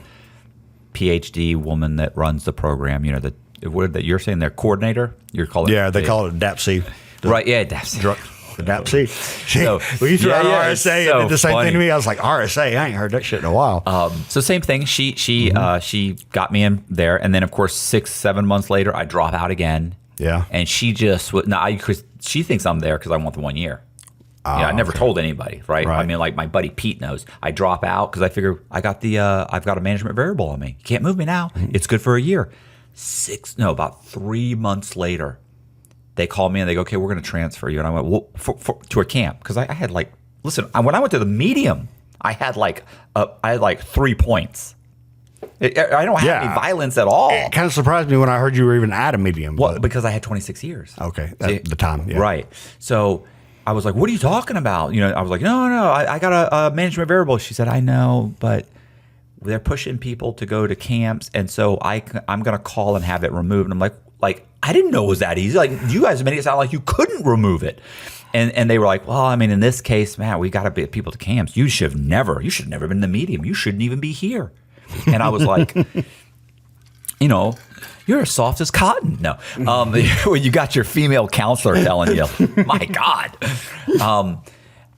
PhD woman that runs the program. That you're saying their coordinator. You're calling they call it DAPC. Right? Yeah, DAPC. The DAPC. We used to run RSA and did the same thing to me. I was like, RSA, I ain't heard that shit in a while. So same thing. She got me in there, and then of course 6-7 months later, I drop out again, Yeah. And she just cause she thinks I'm there because I want the 1 year. I never told anybody, right? I mean, like my buddy Pete knows. I drop out because I figure I've got a management variable on me. You can't move me now. It's good for a year. About 3 months later, they call me and they go, okay, we're going to transfer you. And I went, well, to a camp. Because I had when I went to the medium, I had 3 points. I don't have any violence at all. It kind of surprised me when I heard you were even at a medium. Well, because I had 26 years. Okay, at the time. Yeah. Right. So I was like, what are you talking about? I was like, no, I got a management variable. She said, I know, but they're pushing people to go to camps. And so I'm going to call and have it removed. And I'm like, I didn't know it was that easy. Like, you guys made it sound like you couldn't remove it. And they were like, well, I mean, in this case, man, we got to get people to camps. You should have never been in the medium. You shouldn't even be here. And I was like, you're as soft as cotton. No, when you got your female counselor telling you, my God.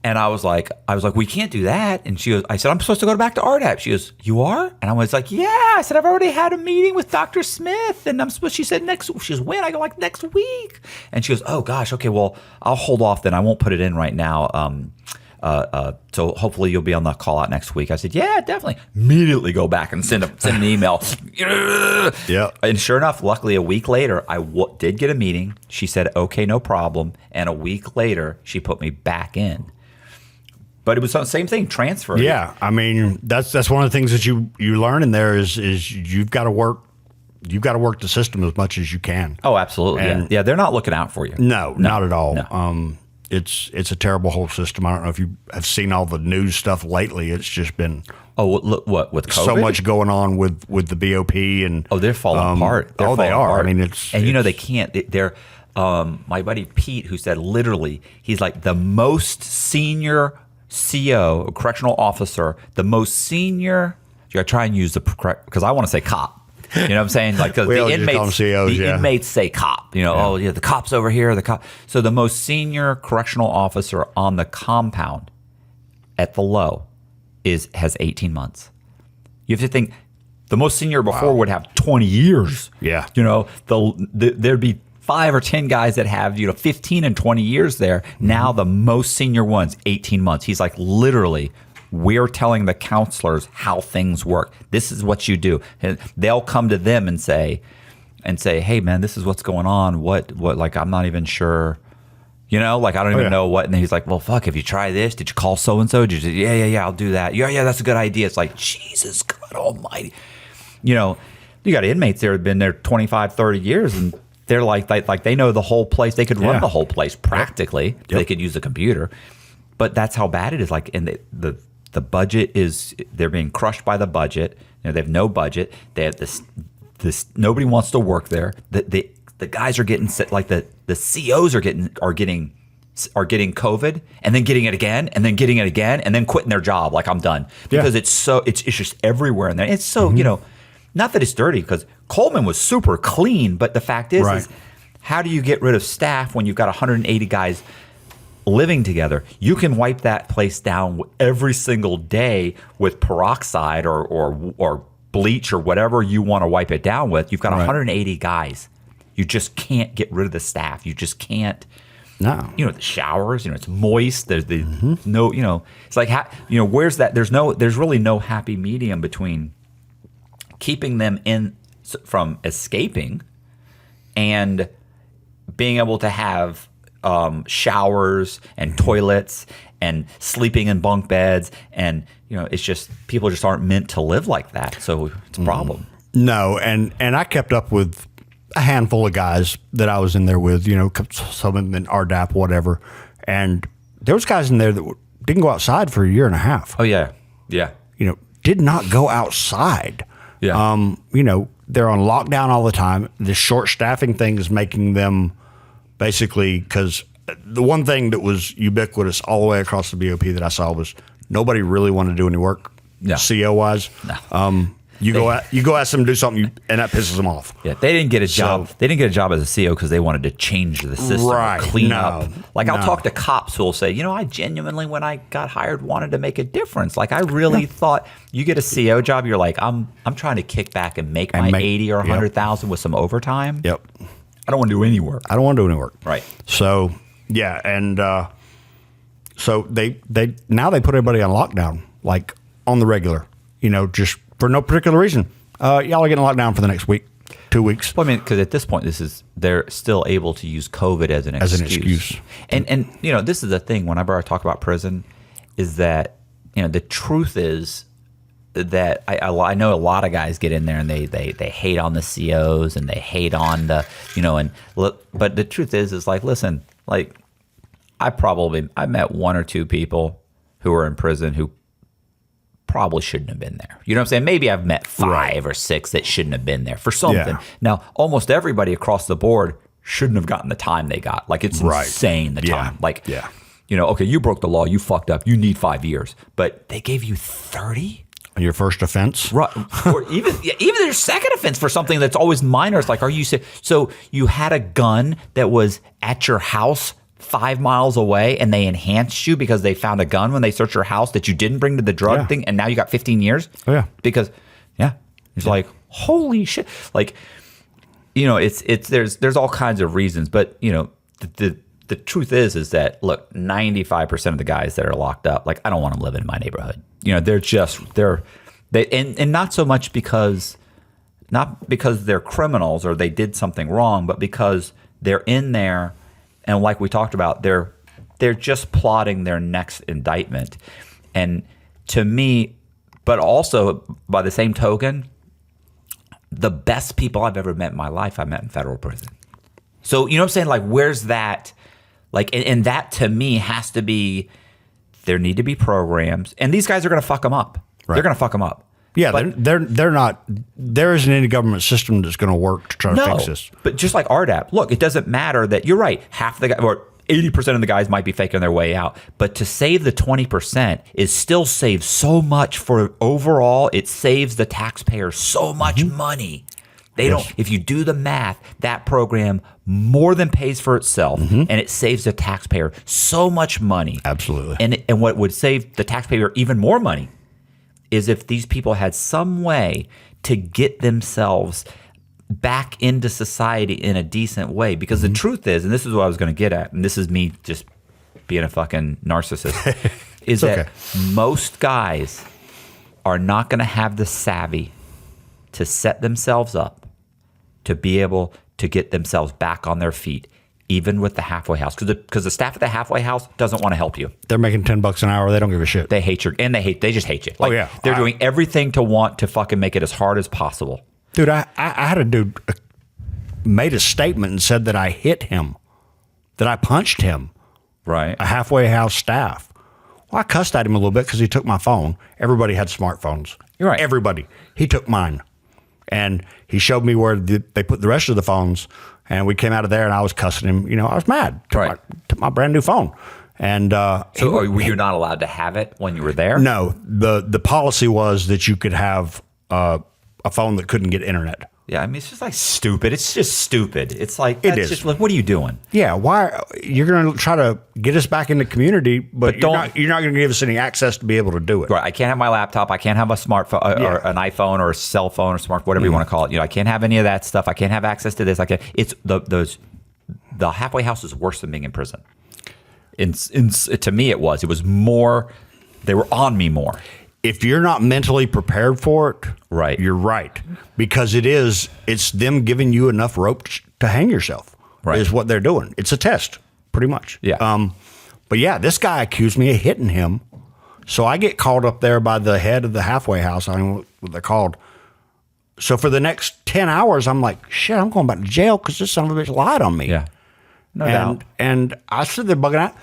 And I was like, we can't do that. And I said, I'm supposed to go back to RDAP. She goes, you are? And I was like, yeah. I said, I've already had a meeting with Dr. Smith. And she said, she goes, when? I go, like, next week. And she goes, oh gosh, okay, well, I'll hold off then. I won't put it in right now. So hopefully you'll be on the call out next week. I said, yeah, definitely. Immediately go back and send an email. Yeah. And sure enough, luckily a week later, I did get a meeting. She said, okay, no problem. And a week later, she put me back in. But it was the same thing, transfer. Yeah, I mean that's one of the things that you learn in there is you've got to work the system as much as you can. Oh, absolutely. And yeah, they're not looking out for you. No, not at all. No. It's a terrible whole system. I don't know if you have seen all the news stuff lately. It's just been what with COVID? So much going on with the BOP and they're falling apart. They are. Apart. I mean, they can't. They're my buddy Pete, who said literally, he's like the most senior CO, correctional officer, the most senior. You got to try and use the correct, because I want to say cop. You know what I'm saying? Like, because the inmates say cop. Oh yeah, the cop's over here. The cop. So the most senior correctional officer on the compound at the low has 18 months. You have to think the most senior before would have 20 years. Yeah. There'd be 5 or 10 guys that have 15 and 20 years there. Mm-hmm. Now the most senior one's 18 months. He's like, literally, we're telling the counselors how things work. This is what you do. And they'll come to them and say, hey man, this is what's going on. What like, I'm not even sure. I don't even know what. And he's like, well, fuck, if you try this, did you call so-and-so? Did you? Yeah, I'll do that. Yeah, that's a good idea. It's like, Jesus God almighty. You got inmates there who have been there 25, 30 years, and they're like they know the whole place. They could run the whole place practically. Yep. They could use a computer. But that's how bad it is. Like, and the budget they're being crushed by the budget. They have no budget. They have this nobody wants to work there. The guys are getting sick. Like the COs are getting COVID and then getting it again and then getting it again and then quitting their job. Like, I'm done, because it's just everywhere in there. It's so not that it's dirty, because Coleman was super clean, but the fact is how do you get rid of staff when you've got 180 guys living together? You can wipe that place down every single day with peroxide or bleach or whatever you want to wipe it down with. You've got 180 guys. You just can't get rid of the staff. You just can't. No. The showers, it's moist. There's no, it's like, where's that? There's really no happy medium between keeping them in from escaping and being able to have showers and toilets and sleeping in bunk beds. And, it's just, people just aren't meant to live like that. So it's a problem. No. And I kept up with a handful of guys that I was in there with, some of them in RDAP, whatever. And there was guys in there that didn't go outside for a year and a half. Oh, yeah. Yeah. Did not go outside. Yeah. They're on lockdown all the time. The short staffing thing is making them basically, because the one thing that was ubiquitous all the way across the BOP that I saw was nobody really wanted to do any work, CO wise. No. You go ask them to do something, and that pisses them off. Yeah, they didn't get a job. They didn't get a job as a CO because they wanted to change the system, or clean up. Like, I'll talk to cops who will say, I genuinely, when I got hired, wanted to make a difference. Like, I really thought, you get a CO job, you're like, I'm trying to kick back and make 80 or 100,000 with some overtime. Yep. I don't want to do any work. I don't want to do any work. Right. So yeah, and so they now they put everybody on lockdown, like on the regular, just for no particular reason. Y'all are getting locked down for the next week, 2 weeks. Well, I mean, because at this point, they're still able to use COVID as an excuse. And this is the thing. Whenever I talk about prison, is that the truth is that I know a lot of guys get in there and they hate on the COs and they hate on the but the truth is like, listen, like I met one or two people who were in prison who probably shouldn't have been there. You know what I'm saying? Maybe I've met 5 or 6 that shouldn't have been there for something. Yeah. Now, almost everybody across the board shouldn't have gotten the time they got. Like, it's insane, the time. Like, okay, you broke the law, you fucked up, you need 5 years. But they gave you 30? On your first offense? Right. Or even their second offense for something that's always minor. It's like, so you had a gun that was at your house 5 miles away and they enhanced you because they found a gun when they searched your house that you didn't bring to the drug thing, and now you got 15 years? Oh, yeah. Because, it's like, holy shit. Like, it's there's all kinds of reasons, but, the truth is that, look, 95% of the guys that are locked up, like, I don't want them living in my neighborhood. And not so much not because they're criminals or they did something wrong, but because they're in there. And like we talked about, they're just plotting their next indictment. And to me, but also by the same token, the best people I've ever met in my life, I met in federal prison. So, you know what I'm saying? Like, where's that? Like, and that to me has to be, there need to be programs. And these guys are going to fuck them up. Right. They're going to fuck them up. Yeah, but they're not. There isn't any government system that's going to work to try to fix this. But just like RDAP, look, it doesn't matter that you're right. Half the guys, or 80% of the guys might be faking their way out. But to save the 20% is still save so much for overall. It saves the taxpayer so much money. They don't. If you do the math, that program more than pays for itself, and it saves the taxpayer so much money. Absolutely. And what would save the taxpayer even more money is if these people had some way to get themselves back into society in a decent way. Because the truth is, and this is what I was going to get at, and this is me just being a fucking narcissist, is that most guys are not going to have the savvy to set themselves up to be able to get themselves back on their feet, even with the halfway house, because the staff at the halfway house doesn't want to help you. They're making $10 an hour. They don't give a shit. They hate they just hate you. Like, oh, they're doing everything to want to fucking make it as hard as possible. Dude, I had a dude made a statement and said that I hit him, that I punched him. Right. A halfway house staff. Well, I cussed at him a little bit because he took my phone. Everybody had smartphones. You're right. Everybody. He took mine. And he showed me where they put the rest of the phones. And we came out of there, and I was cussing him. I was mad. Took my brand new phone. And so were you not allowed to have it when you were there? No. The policy was that you could have a phone that couldn't get internet. Yeah, I mean, it's just like stupid. It's just stupid. It's like, it is. Just like, what are you doing? Yeah, why? You're going to try to get us back in the community, but you're not going to give us any access to be able to do it. Right. I can't have my laptop. I can't have a smartphone or an iPhone or a cell phone or smart, whatever you want to call it. I can't have any of that stuff. I can't have access to this. It's the halfway house is worse than being in prison. To me, it was more. They were on me more. If you're not mentally prepared for it, right, you're right. Because it's them giving you enough rope to hang yourself. Right. Is what they're doing. It's a test, pretty much. Yeah. But yeah, this guy accused me of hitting him. So I get called up there by the head of the halfway house. I don't know what they're called. So for the next 10 hours, I'm like, shit, I'm going back to jail because this son of a bitch lied on me. Yeah. No doubt. And I stood there bugging out.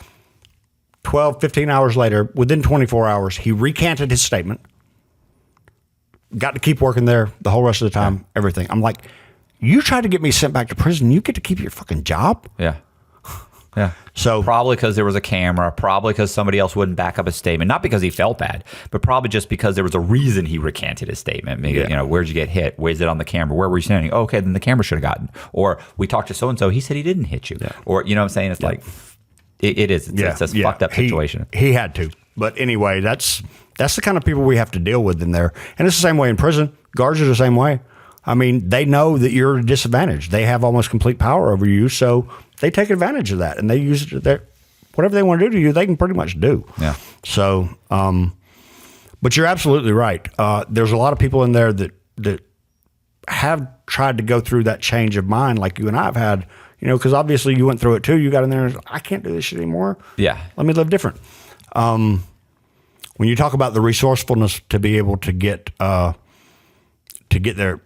12, 15 hours later, within 24 hours, he recanted his statement. Got to keep working there the whole rest of the time, everything. I'm like, you tried to get me sent back to prison, you get to keep your fucking job? Yeah. Yeah. So probably because there was a camera, probably because somebody else wouldn't back up his statement, not because he felt bad, but probably just because there was a reason he recanted his statement. Maybe, where'd you get hit? Where's it on the camera? Where were you standing? Oh, okay, then the camera should have gotten. Or we talked to so-and-so, he said he didn't hit you. Yeah. Or, you know what I'm saying? It's like... It is. It's a fucked up situation. He had to. But anyway, that's the kind of people we have to deal with in there. And it's the same way in prison. Guards are the same way. I mean, they know that you're at a disadvantage. They have almost complete power over you, so they take advantage of that, and they use it. Whatever they want to do to you, they can pretty much do. Yeah. So, but you're absolutely right. There's a lot of people in there that have tried to go through that change of mind, like you and I have had. You know, because obviously you went through it too. You got in there and I can't do this shit anymore. Yeah. Let me live different. When you talk about the resourcefulness to be able to get their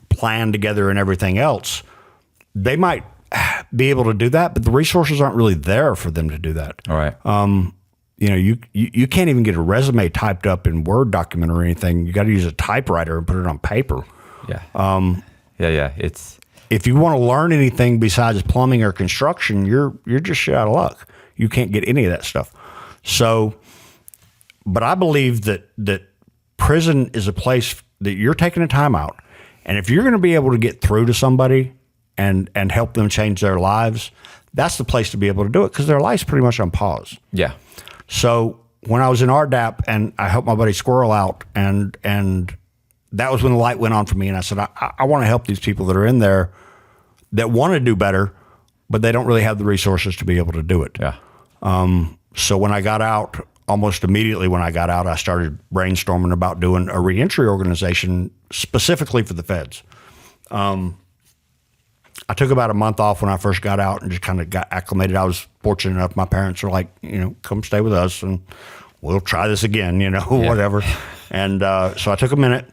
plan together and everything else, they might be able to do that, but the resources aren't really there for them to do that. All right. You know, you can't even get a resume typed up in Word document or anything. You got to use a typewriter and put it on paper. Yeah. It's if you want to learn anything besides plumbing or construction, you're just shit out of luck. You can't get any of that stuff. So, but I believe that prison is a place that you're taking a time out. And if you're going to be able to get through to somebody and help them change their lives, that's the place to be able to do it because their life's pretty much on pause. Yeah. So when I was in RDAP and I helped my buddy Squirrel out and that was when the light went on for me. And I said, I want to help these people that are in there that want to do better, but they don't really have the resources to be able to do it. Yeah. So when I got out, almost immediately when I got out, I started brainstorming about doing a reentry organization specifically for the feds. I took about a month off when I first got out and just kind of got acclimated. I was fortunate enough. My parents were like, you know, come stay with us and we'll try this again, you know, whatever. And so I took a minute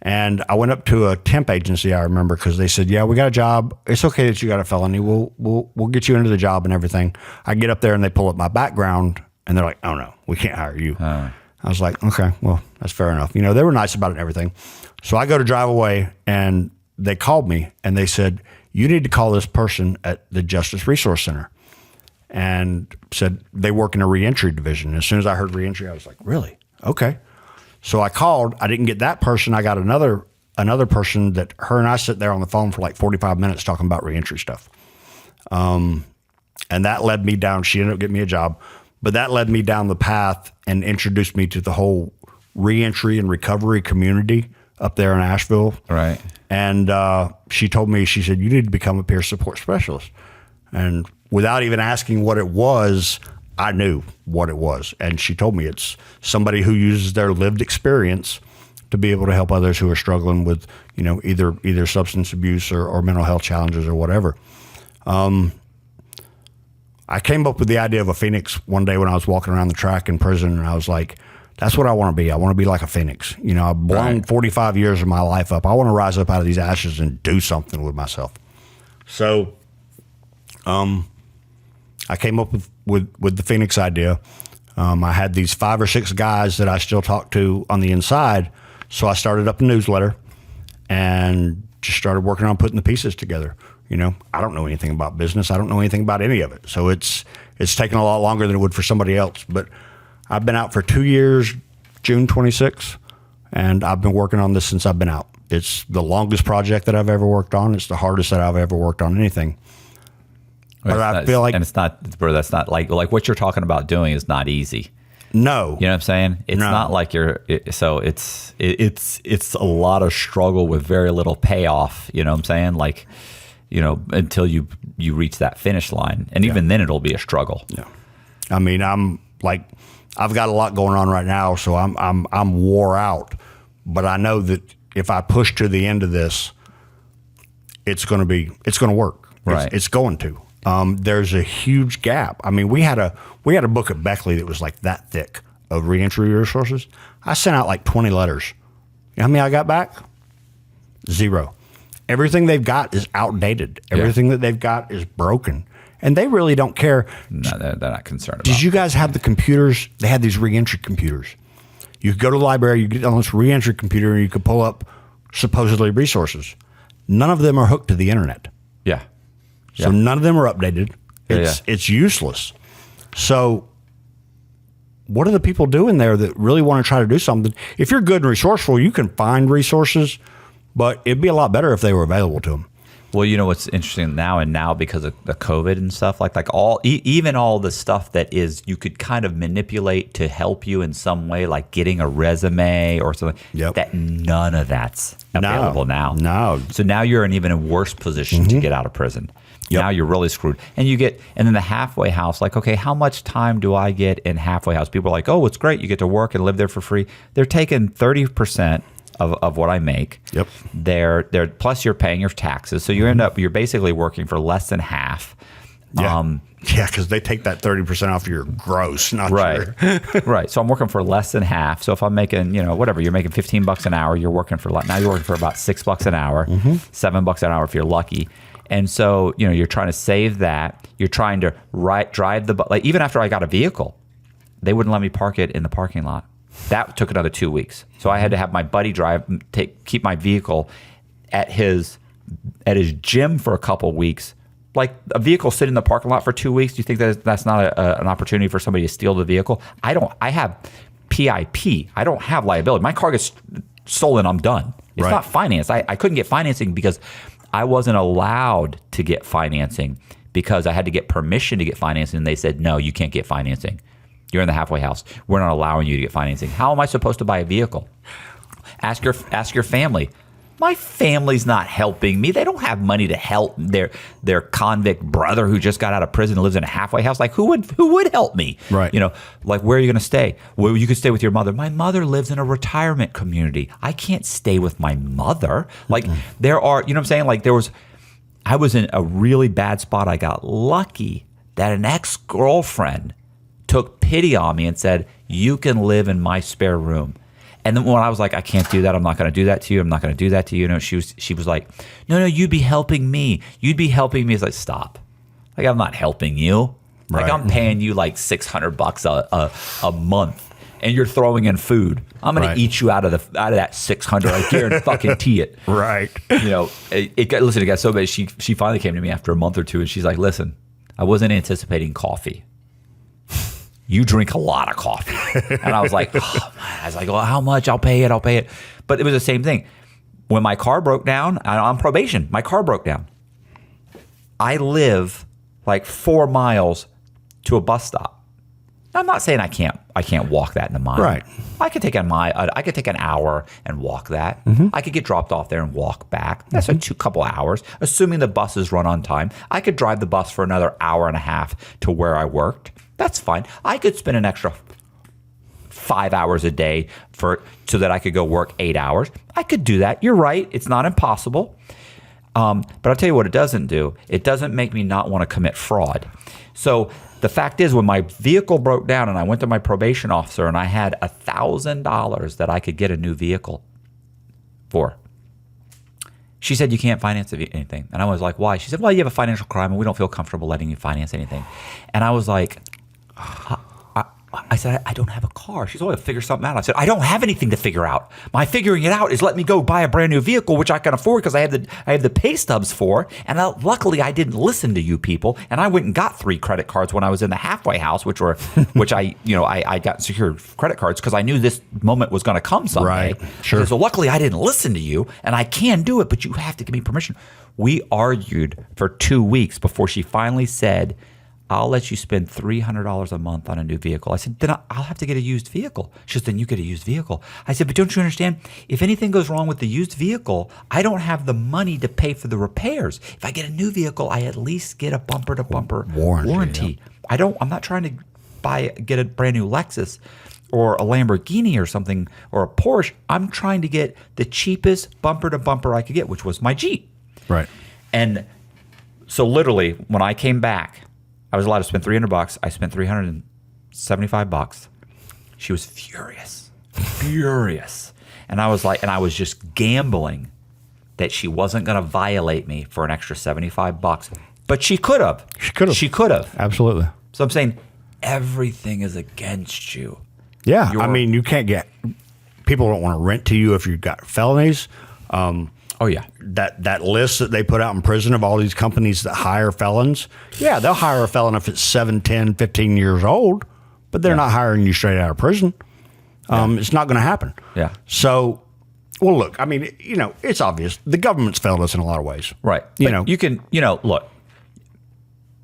and I went up to a temp agency, I remember, because they said, yeah, we got a job. It's okay that you got a felony. We'll get you into the job and everything. I get up there and they pull up my background and they're like, oh no, we can't hire you. I was like, okay, well, that's fair enough. You know, they were nice about it and everything. So I go to drive away and they called me and they said, you need to call this person at the Justice Resource Center. And said they work in a reentry division. As soon as I heard reentry, I was like, really? Okay. So I called. I didn't get that person. I got another person that her and I sit there on the phone for like 45 minutes talking about reentry stuff. And that led me down. She ended up getting me a job, but that led me down the path and introduced me to the whole reentry and recovery community up there in Asheville. Right. And she told me, she said, you need to become a peer support specialist. And without even asking what it was, I knew what it was. And she told me it's somebody who uses their lived experience to be able to help others who are struggling with, you know, either substance abuse or mental health challenges or whatever. I came up with the idea of a phoenix one day when I was walking around the track in prison, and I was like, that's what I want to be. I want to be like a phoenix. You know, I've blown 45 years of my life up. I want to rise up out of these ashes and do something with myself. So I came up with the Phoenix idea. I had these 5 or 6 guys that I still talk to on the inside. So I started up a newsletter and just started working on putting the pieces together. You know, I don't know anything about business. I don't know anything about any of it. So it's taken a lot longer than it would for somebody else. But I've been out for 2 years, June 26th, and I've been working on this since I've been out. It's the longest project that I've ever worked on. It's the hardest that I've ever worked on anything. But I feel like, and it's not, bro. That's not like what you're talking about doing is not easy. No, you know what I'm saying? It's not like so it's a lot of struggle with very little payoff. You know what I'm saying? Like, you know, until you reach that finish line, and even then it'll be a struggle. Yeah, I mean, I've got a lot going on right now, so I'm wore out. But I know that if I push to the end of this, it's going to work. Right, it's going to. There's a huge gap. I mean, we had a book at Beckley that was like that thick of reentry resources. I sent out like 20 letters. You know how many I got back? 0. Everything they've got is outdated. Everything that they've got is broken. And they really don't care. No, they're not concerned about it. Did you guys have the computers? They had these reentry computers. You could go to the library, you get on this reentry computer, and you could pull up supposedly resources. None of them are hooked to the internet. Yeah. So none of them are updated. It's useless. So what are the people doing there that really want to try to do something? If you're good and resourceful, you can find resources, but it'd be a lot better if they were available to them. Well, you know what's interesting now because of the COVID and stuff, like all even all the stuff that is you could kind of manipulate to help you in some way, like getting a resume or something. Yep. That none of that's available now. No. So now you're in even a worse position to get out of prison. Yep. Now you're really screwed. And then the halfway house, like, okay, how much time do I get in halfway house? People are like, oh, it's great. You get to work and live there for free. They're taking 30% of what I make. Yep. They're plus you're paying your taxes. So you're basically working for less than half. Yeah. Because they take that 30% off your gross, not Right. your. Right. So I'm working for less than half. So if I'm making, whatever, you're making $15 an hour, you're working for about $6 an hour, $7 an hour if you're lucky. And so, you're trying to save that. You're trying to drive like even after I got a vehicle, they wouldn't let me park it in the parking lot. That took another 2 weeks. So I had to have my buddy keep my vehicle at his gym for a couple weeks. Like a vehicle sitting in the parking lot for 2 weeks. Do you think that's not an opportunity for somebody to steal the vehicle? I have PIP. I don't have liability. My car gets stolen, I'm done. It's not financed. I couldn't get financing because I wasn't allowed to get financing because I had to get permission to get financing. And they said, no, you can't get financing. You're in the halfway house. We're not allowing you to get financing. How am I supposed to buy a vehicle? Ask your family. My family's not helping me. They don't have money to help their convict brother who just got out of prison and lives in a halfway house. Like who would help me? Right. Like where are you going to stay? Well, you could stay with your mother. My mother lives in a retirement community. I can't stay with my mother. Like there are, you know what I'm saying? Like I was in a really bad spot. I got lucky that an ex-girlfriend took pity on me and said, you can live in my spare room. And then when I was like, I can't do that. I'm not going to do that to you. I'm not going to do that to you. She was like, no, you'd be helping me. You'd be helping me. It's like, stop. Like, I'm not helping you. Like, Right. I'm paying you like $600 a month and you're throwing in food. I'm going to eat you out of that 600. I guarantee it. Right. It got so bad. She finally came to me after a month or two and she's like, listen, I wasn't anticipating coffee. You drink a lot of coffee. And I was like, oh, man. I was like, well, how much? I'll pay it. But it was the same thing. When my car broke down, I'm on probation. My car broke down. I live like 4 miles to a bus stop. I'm not saying I can't walk that in a mile. Right. I could take an hour and walk that. I could get dropped off there and walk back. That's a couple hours. Assuming the buses run on time, I could drive the bus for another hour and a half to where I worked. That's fine. I could spend an extra 5 hours a day so that I could go work 8 hours. I could do that. You're right. It's not impossible. But I'll tell you what it doesn't do. It doesn't make me not want to commit fraud. So the fact is, when my vehicle broke down and I went to my probation officer and I had $1,000 that I could get a new vehicle for, she said, you can't finance anything. And I was like, why? She said, well, you have a financial crime and we don't feel comfortable letting you finance anything. And I was like, I said, I don't have a car. She's always figure something out. I said, I don't have anything to figure out. My figuring it out is let me go buy a brand new vehicle, which I can afford because I have the pay stubs for. And luckily, I didn't listen to you people. And I went and got 3 credit cards when I was in the halfway house, which I got secured credit cards because I knew this moment was going to come someday. Right. Sure. So luckily, I didn't listen to you, and I can do it, but you have to give me permission. We argued for 2 weeks before she finally said, I'll let you spend $300 a month on a new vehicle. I said, then I'll have to get a used vehicle. She said, then you get a used vehicle. I said, but don't you understand? If anything goes wrong with the used vehicle, I don't have the money to pay for the repairs. If I get a new vehicle, I at least get a bumper-to-bumper warranty. Yeah. I'm not trying to get a brand new Lexus or a Lamborghini or something or a Porsche. I'm trying to get the cheapest bumper-to-bumper I could get, which was my Jeep. Right. And so literally, when I came back, I was allowed to spend $300. I spent $375. She was furious. And I was like, and I was just gambling that she wasn't going to violate me for an extra $75. But she could have. She could have. Absolutely. So I'm saying everything is against you. Yeah. I mean, you can't people don't want to rent to you if you've got felonies. Oh, yeah. That list that they put out in prison of all these companies that hire felons, yeah, they'll hire a felon if it's 7, 10, 15 years old, but they're not hiring you straight out of prison. It's not going to happen. Yeah. So Well, look, I mean, it's obvious. The government's failed us in a lot of ways. Right. You can, look,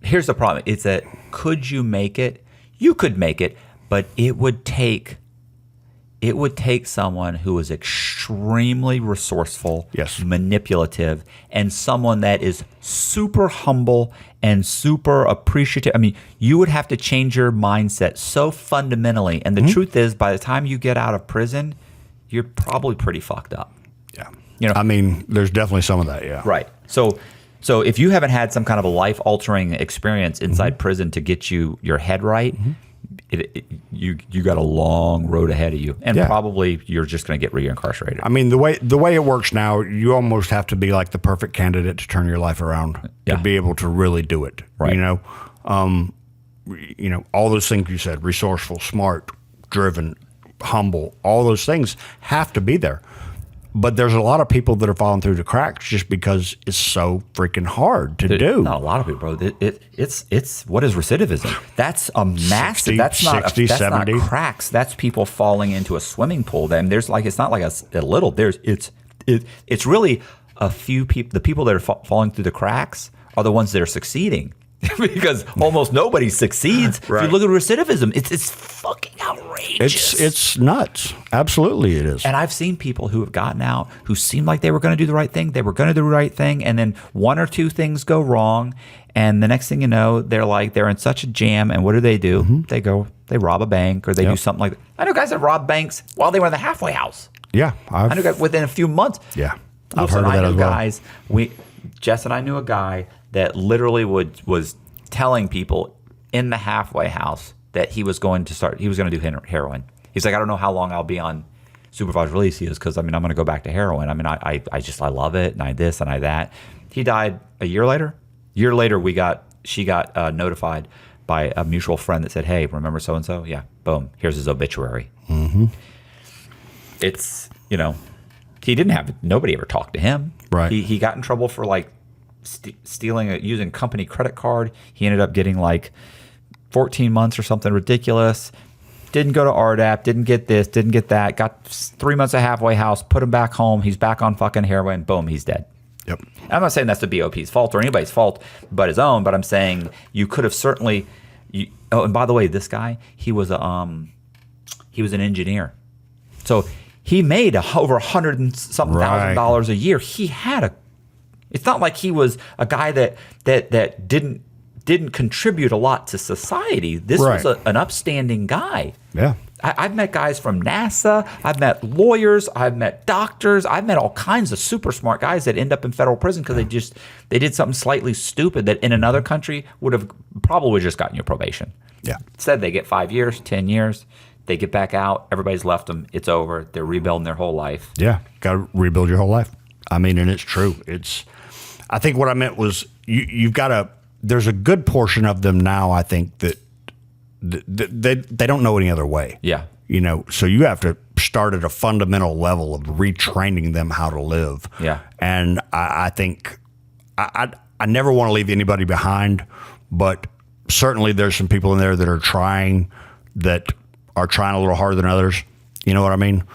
here's the problem. It's that could you make it? You could make it, but it would take someone who is extremely resourceful, yes, manipulative, and someone that is super humble and super appreciative. I mean, you would have to change your mindset so fundamentally. And the truth is, by the time you get out of prison, you're probably pretty fucked up. Yeah. I mean, there's definitely some of that, yeah. Right. So if you haven't had some kind of a life-altering experience inside prison to get your head right, you got a long road ahead of you, and probably you're just going to get reincarcerated. I mean, the way it works now, you almost have to be like the perfect candidate to turn your life around to be able to really do it. Right. All those things you said: resourceful, smart, driven, humble. All those things have to be there. But there's a lot of people that are falling through the cracks just because it's so freaking hard to do. Not a lot of people, bro. It's what is recidivism? That's a massive. 60, that's not 60, that's 70. not cracks. That's people falling into a swimming pool. Then there's it's not like a little. It's really a few people. The people that are falling through the cracks are the ones that are succeeding. Because almost nobody succeeds. Right. If you look at recidivism, it's fucking outrageous. It's nuts. Absolutely, it is. And I've seen people who have gotten out who seemed like they were going to do the right thing. They were going to do the right thing, and then one or two things go wrong, and the next thing you know, they're in such a jam. And what do? They rob a bank, or they do something like that. I know guys that robbed banks while they were in the halfway house. Yeah, I know guys within a few months. Yeah, I've heard of that as well. Guys, Jess and I knew a guy that literally was telling people in the halfway house that he was going to do heroin. He's like, I don't know how long I'll be on supervised release. He is, because I'm going to go back to heroin. I mean, I love it, and I this and I that. He died a year later. Year later, she got notified by a mutual friend that said, hey, remember so and so? Yeah, boom, here's his obituary. Mm-hmm. It's nobody ever talked to him. Right. He got in trouble for using company credit card. He ended up getting 14 months or something ridiculous. Didn't go to RDAP, didn't get this, didn't get that. Got 3 months of halfway house, put him back home. He's back on fucking heroin. Boom, he's dead. Yep. I'm not saying that's the BOP's fault or anybody's fault but his own, but I'm saying you could have certainly. And by the way, this guy, he was an engineer. So he made over $100 and something $1,000 a year. He had it's not like he was a guy that didn't contribute a lot to society. This was an upstanding guy. Yeah. I've met guys from NASA. I've met lawyers. I've met doctors. I've met all kinds of super smart guys that end up in federal prison because they did something slightly stupid that in another country would have probably just gotten you probation. Yeah. Instead, they get 5 years, 10 years. They get back out. Everybody's left them. It's over. They're rebuilding their whole life. Yeah. Got to rebuild your whole life. I mean, and it's true. I think what I meant was you've got to. There's a good portion of them now, I think, that they don't know any other way. Yeah. So you have to start at a fundamental level of retraining them how to live. Yeah. And I think I never want to leave anybody behind, but certainly there's some people in there that are trying a little harder than others. You know what I mean?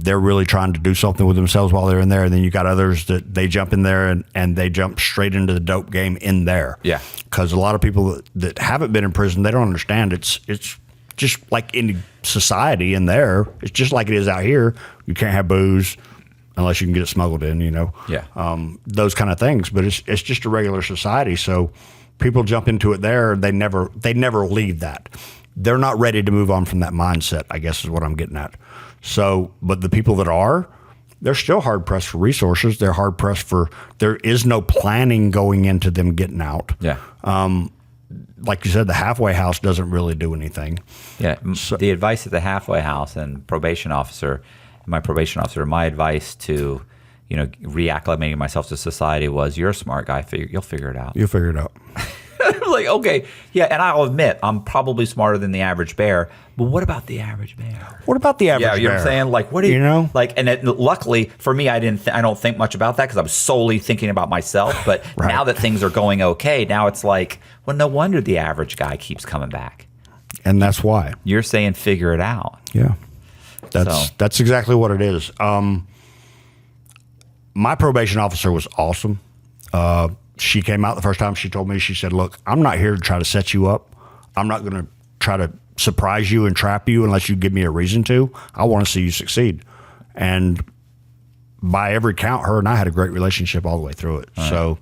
They're really trying to do something with themselves while they're in there. And then you got others that they jump in there and they jump straight into the dope game in there. Yeah. Because a lot of people that haven't been in prison, they don't understand. It's just like in society in there. It's just like it is out here. You can't have booze unless you can get it smuggled in, Yeah. Those kind of things. But it's just a regular society. So people jump into it there. They never leave that. They're not ready to move on from that mindset, I guess is what I'm getting at. So, but the people that are, they're still hard pressed for resources. They're hard pressed there is no planning going into them getting out. Yeah. Like you said, the halfway house doesn't really do anything. Yeah. The advice at the halfway house and my probation officer, my advice to, reacclimating myself to society was, you're a smart guy. You'll figure it out. You'll figure it out. Like, okay, yeah, and I'll admit I'm probably smarter than the average bear, but what about the average bear? What about the average bear? Yeah, you know what I'm saying? Like, what do you like? And luckily for me, I don't think much about that because I'm solely thinking about myself. But now that things are going okay, now it's like, well, no wonder the average guy keeps coming back. And that's why you're saying figure it out. Yeah, that's exactly what it is. my probation officer was awesome. She came out the first time. She told me, she said, look, I'm not here to try to set you up. I'm not going to try to surprise you and trap you unless you give me a reason to. I want to see you succeed. And by every count, her and I had a great relationship all the way through it. Right. So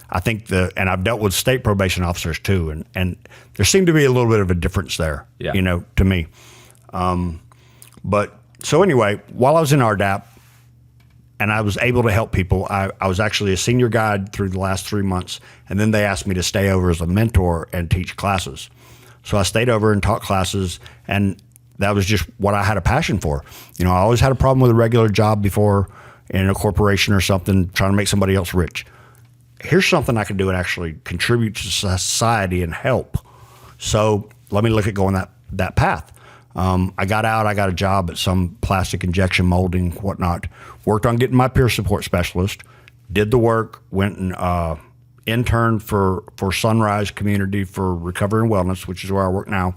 I think and I've dealt with state probation officers too. And there seemed to be a little bit of a difference there, to me. But so anyway, while I was in RDAP and I was able to help people, I was actually a senior guide through the last 3 months. And then they asked me to stay over as a mentor and teach classes. So I stayed over and taught classes, and that was just what I had a passion for. I always had a problem with a regular job before in a corporation or something, trying to make somebody else rich. Here's something I can do and actually contribute to society and help. So let me look at going that path. I got out, I got a job at some plastic injection molding, whatnot, worked on getting my peer support specialist, did the work, went and interned for Sunrise Community for Recovery and Wellness, which is where I work now,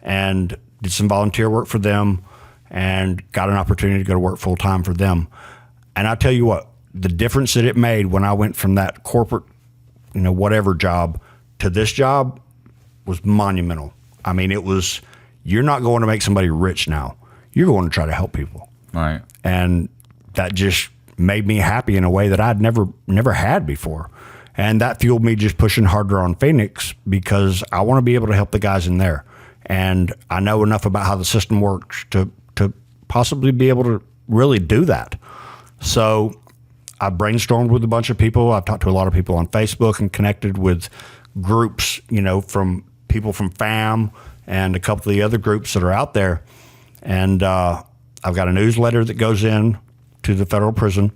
and did some volunteer work for them and got an opportunity to go to work full time for them. And I tell you what, the difference that it made when I went from that corporate, whatever job to this job was monumental. I mean, it was, you're not going to make somebody rich now. You're going to try to help people. Right. And that just made me happy in a way that I'd never had before. And that fueled me just pushing harder on Phoenix because I want to be able to help the guys in there. And I know enough about how the system works to possibly be able to really do that. So I brainstormed with a bunch of people. I've talked to a lot of people on Facebook and connected with groups, from people from FAM and a couple of the other groups that are out there. And I've got a newsletter that goes in to the federal prison.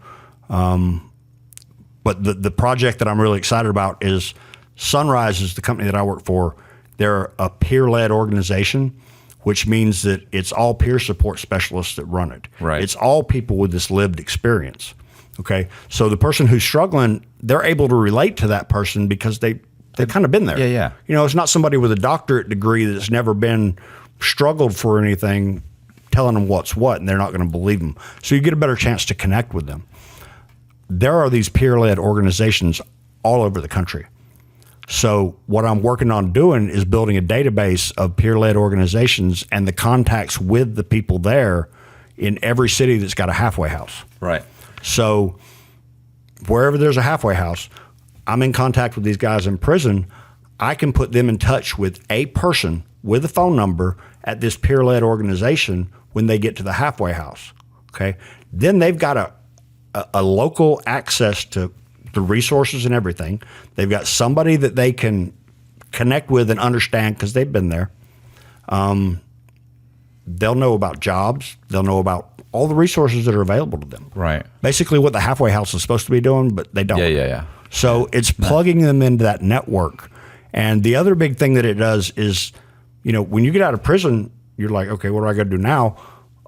But the project that I'm really excited about is Sunrise is the company that I work for. They're a peer-led organization, which means that it's all peer support specialists that run it. Right. It's all people with this lived experience. Okay. So the person who's struggling, they're able to relate to that person because they've kind of been there. Yeah. It's not somebody with a doctorate degree that's never been struggled for anything telling them what's what, and they're not going to believe them. So you get a better chance to connect with them. There are these peer-led organizations all over the country. So what I'm working on doing is building a database of peer-led organizations and the contacts with the people there in every city that's got a halfway house. Right. So wherever there's a halfway house, I'm in contact with these guys in prison. I can put them in touch with a person with a phone number at this peer-led organization when they get to the halfway house. Okay. Then they've got a local access to the resources and everything. They've got somebody that they can connect with and understand because they've been there. They'll know about jobs. They'll know about all the resources that are available to them. Right. Basically what the halfway house is supposed to be doing, but they don't. Yeah. So it's plugging them into that network. And the other big thing that it does is, when you get out of prison, you're like, okay, what do I got to do now?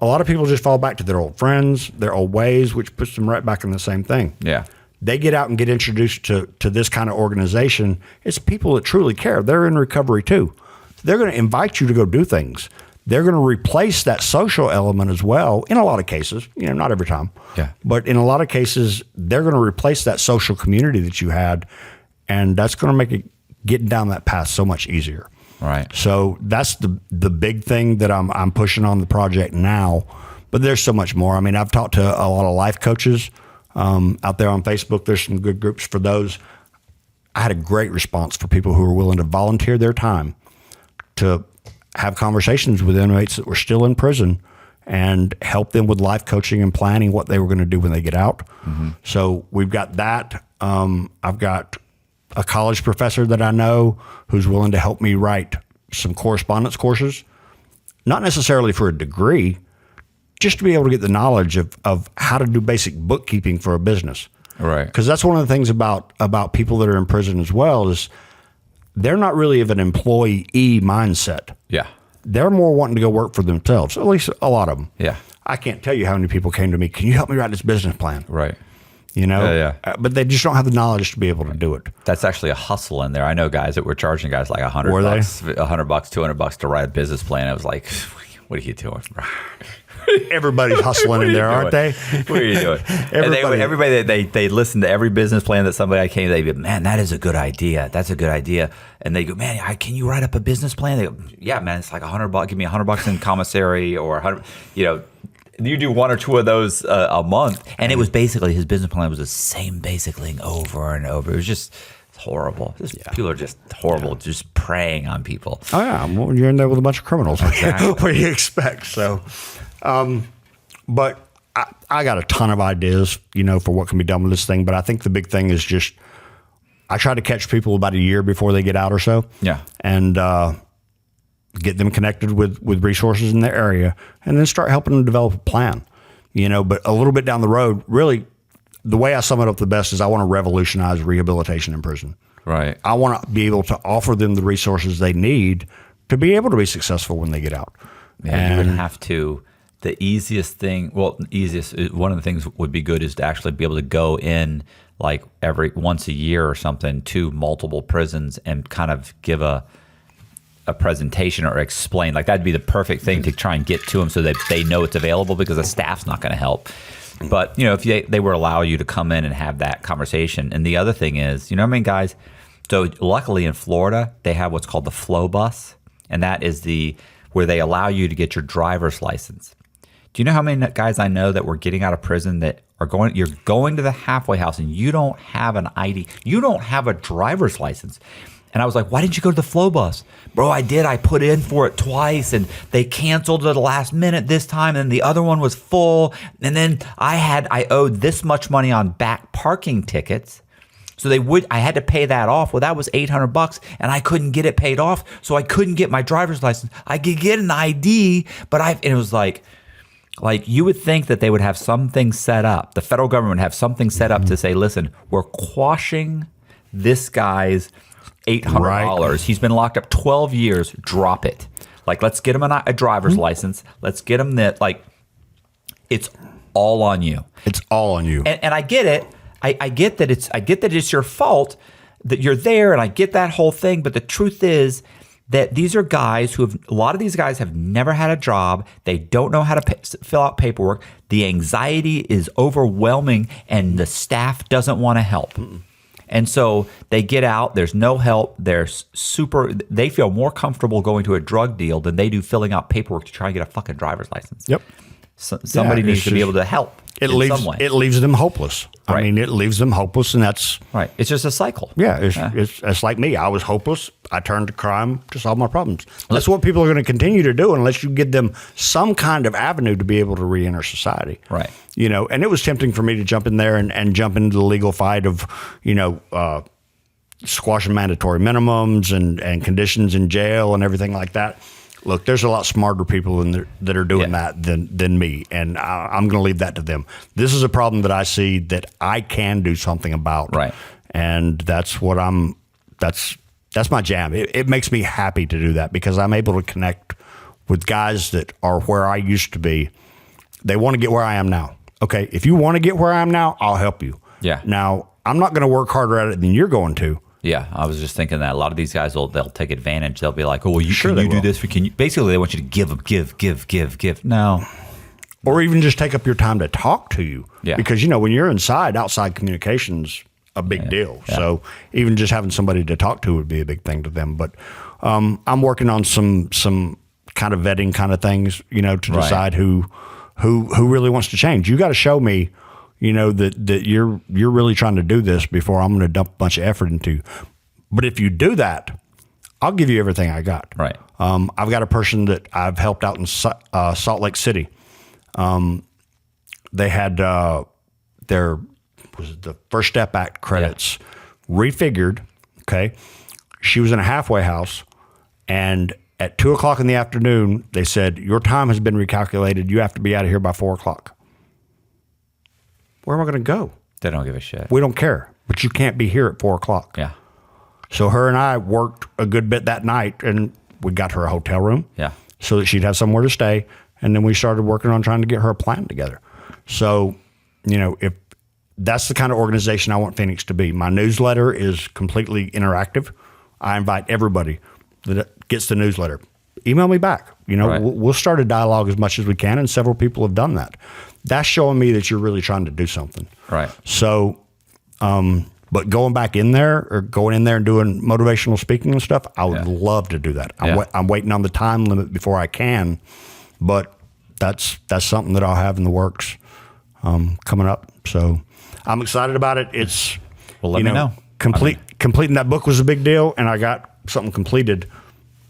A lot of people just fall back to their old friends, their old ways, which puts them right back in the same thing. Yeah. They get out and get introduced to this kind of organization. It's people that truly care. They're in recovery too. They're going to invite you to go do things. They're going to replace that social element as well in a lot of cases, not every time. Yeah. But in a lot of cases, they're going to replace that social community that you had, and that's going to make it getting down that path so much easier. Right. So that's the big thing that I'm pushing on the project now. But there's so much more. I mean, I've talked to a lot of life coaches out there on Facebook. There's some good groups for those. I had a great response for people who were willing to volunteer their time to have conversations with inmates that were still in prison and help them with life coaching and planning what they were going to do when they get out. Mm-hmm. So we've got that. I've got a college professor that I know who's willing to help me write some correspondence courses, not necessarily for a degree, just to be able to get the knowledge of how to do basic bookkeeping for a business. Right. Because that's one of the things about people that are in prison as well is they're not really of an employee mindset. Yeah. They're more wanting to go work for themselves, at least a lot of them. Yeah. I can't tell you how many people came to me, can you help me write this business plan? Right. Yeah. But they just don't have the knowledge to be able to do it. That's actually a hustle in there. I know guys that were charging guys like $100, $100, $200 to write a business plan. I was like, what are you doing, bro? everybody's hustling in there, aren't they? What are you doing? Everybody they listen to every business plan that somebody came. They go, man, that is a good idea. That's a good idea. And they go, man, can you write up a business plan? They go, yeah, man, it's like $100. Give me $100 in commissary or 100. You do one or two of those a month, and it was basically his business plan was the same basic thing over and over. It was just horrible. People are just horrible, just preying on people. Oh yeah, well, you're in there with a bunch of criminals. Exactly. What do you expect? So, but I got a ton of ideas, for what can be done with this thing. But I think the big thing is just I try to catch people about a year before they get out or so. Yeah, and get them connected with resources in their area, and then start helping them develop a plan. But a little bit down the road, really. The way I sum it up the best is I want to revolutionize rehabilitation in prison. Right. I want to be able to offer them the resources they need to be able to be successful when they get out. Yeah, you would have to. The easiest thing, one of the things would be good is to actually be able to go in like once a year or something to multiple prisons and kind of give a presentation or explain. Like that'd be the perfect thing to try and get to them so that they know it's available, because the staff's not going to help. But, if they were allow you to come in and have that conversation. And the other thing is, guys, so luckily in Florida, they have what's called the flow bus. And that is where they allow you to get your driver's license. Do you know how many guys I know that were getting out of prison that you're going to the halfway house and you don't have an ID, you don't have a driver's license. And I was like, why didn't you go to the flow bus? Bro, I did. I put in for it twice, and they canceled at the last minute this time, and the other one was full. And then I owed this much money on back parking tickets. So I had to pay that off. Well, that was $800, and I couldn't get it paid off, so I couldn't get my driver's license. I could get an ID, and it was like you would think that they would have something set up. The federal government would have something set up to say, listen, we're quashing this guy's $800. Right. He's been locked up 12 years. Drop it. Let's get him a driver's license. Let's get him that. It's all on you. It's all on you. And I get it. I get that it's your fault that you're there, and I get that whole thing. But the truth is that these are guys a lot of these guys have never had a job. They don't know how to fill out paperwork. The anxiety is overwhelming, and the staff doesn't want to help. And so they get out, there's no help, they feel more comfortable going to a drug deal than they do filling out paperwork to try and get a fucking driver's license. Yep. Somebody needs to be able to help in some way. It leaves them hopeless. Right. I mean, it leaves them hopeless, and that's... Right. It's just a cycle. Yeah. It's like me. I was hopeless. I turned to crime to solve my problems. That's what people are going to continue to do unless you give them some kind of avenue to be able to reenter society. Right. And it was tempting for me to jump in there and jump into the legal fight of, squashing mandatory minimums and conditions in jail and everything like that. Look, there's a lot smarter people that are doing that than me, and I'm going to leave that to them. This is a problem that I see that I can do something about, right? And that's what that's my jam. It makes me happy to do that because I'm able to connect with guys that are where I used to be. They want to get where I am now. Okay, if you want to get where I am now, I'll help you. Yeah. Now, I'm not going to work harder at it than you're going to. Yeah, I was just thinking that a lot of these guys they'll take advantage. They'll be like, "Oh, well, can you do this? Can you?" Basically, they want you to give. No, or even just take up your time to talk to you. Yeah, because when you're outside communication's a big deal. Yeah. So even just having somebody to talk to would be a big thing to them. But I'm working on some kind of vetting kind of things, to decide who really wants to change. You got to show me. That you're really trying to do this before I'm going to dump a bunch of effort into you. But if you do that, I'll give you everything I got. Right. I've got a person that I've helped out in Salt Lake City. They had the First Step Act credits refigured. Okay. She was in a halfway house, and at 2:00 in the afternoon, they said, your time has been recalculated. You have to be out of here by 4:00. Where am I going to go? They don't give a shit. We don't care, but you can't be here at 4:00. Yeah. So her and I worked a good bit that night, and we got her a hotel room. Yeah. So that she'd have somewhere to stay, and then we started working on trying to get her a plan together. So, if that's the kind of organization I want Phoenix to be. My newsletter is completely interactive. I invite everybody that gets the newsletter. Email me back. You know, Right. we'll start a dialogue as much as we can, and several people have done that. That's showing me that you're really trying to do something. Right. So, but going back in there or going in there and doing motivational speaking and stuff, I would love to do that. I'm waiting on the time limit before I can, but that's something that I'll have in the works coming up. So I'm excited about it. It's Well, let me know. Completing that book was a big deal, and I got something completed.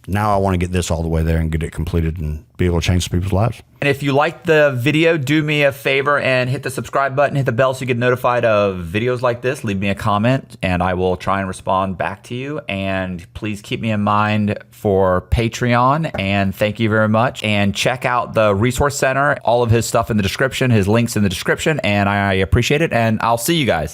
Now I want to get this all the way there and get it completed and be able to change some people's lives. And if you liked the video, do me a favor and hit the subscribe button, hit the bell so you get notified of videos like this. Leave me a comment and I will try and respond back to you. And please keep me in mind for Patreon. And thank you very much. And check out the Resource Center, all of his stuff in the description, his links in the description. And I appreciate it. And I'll see you guys.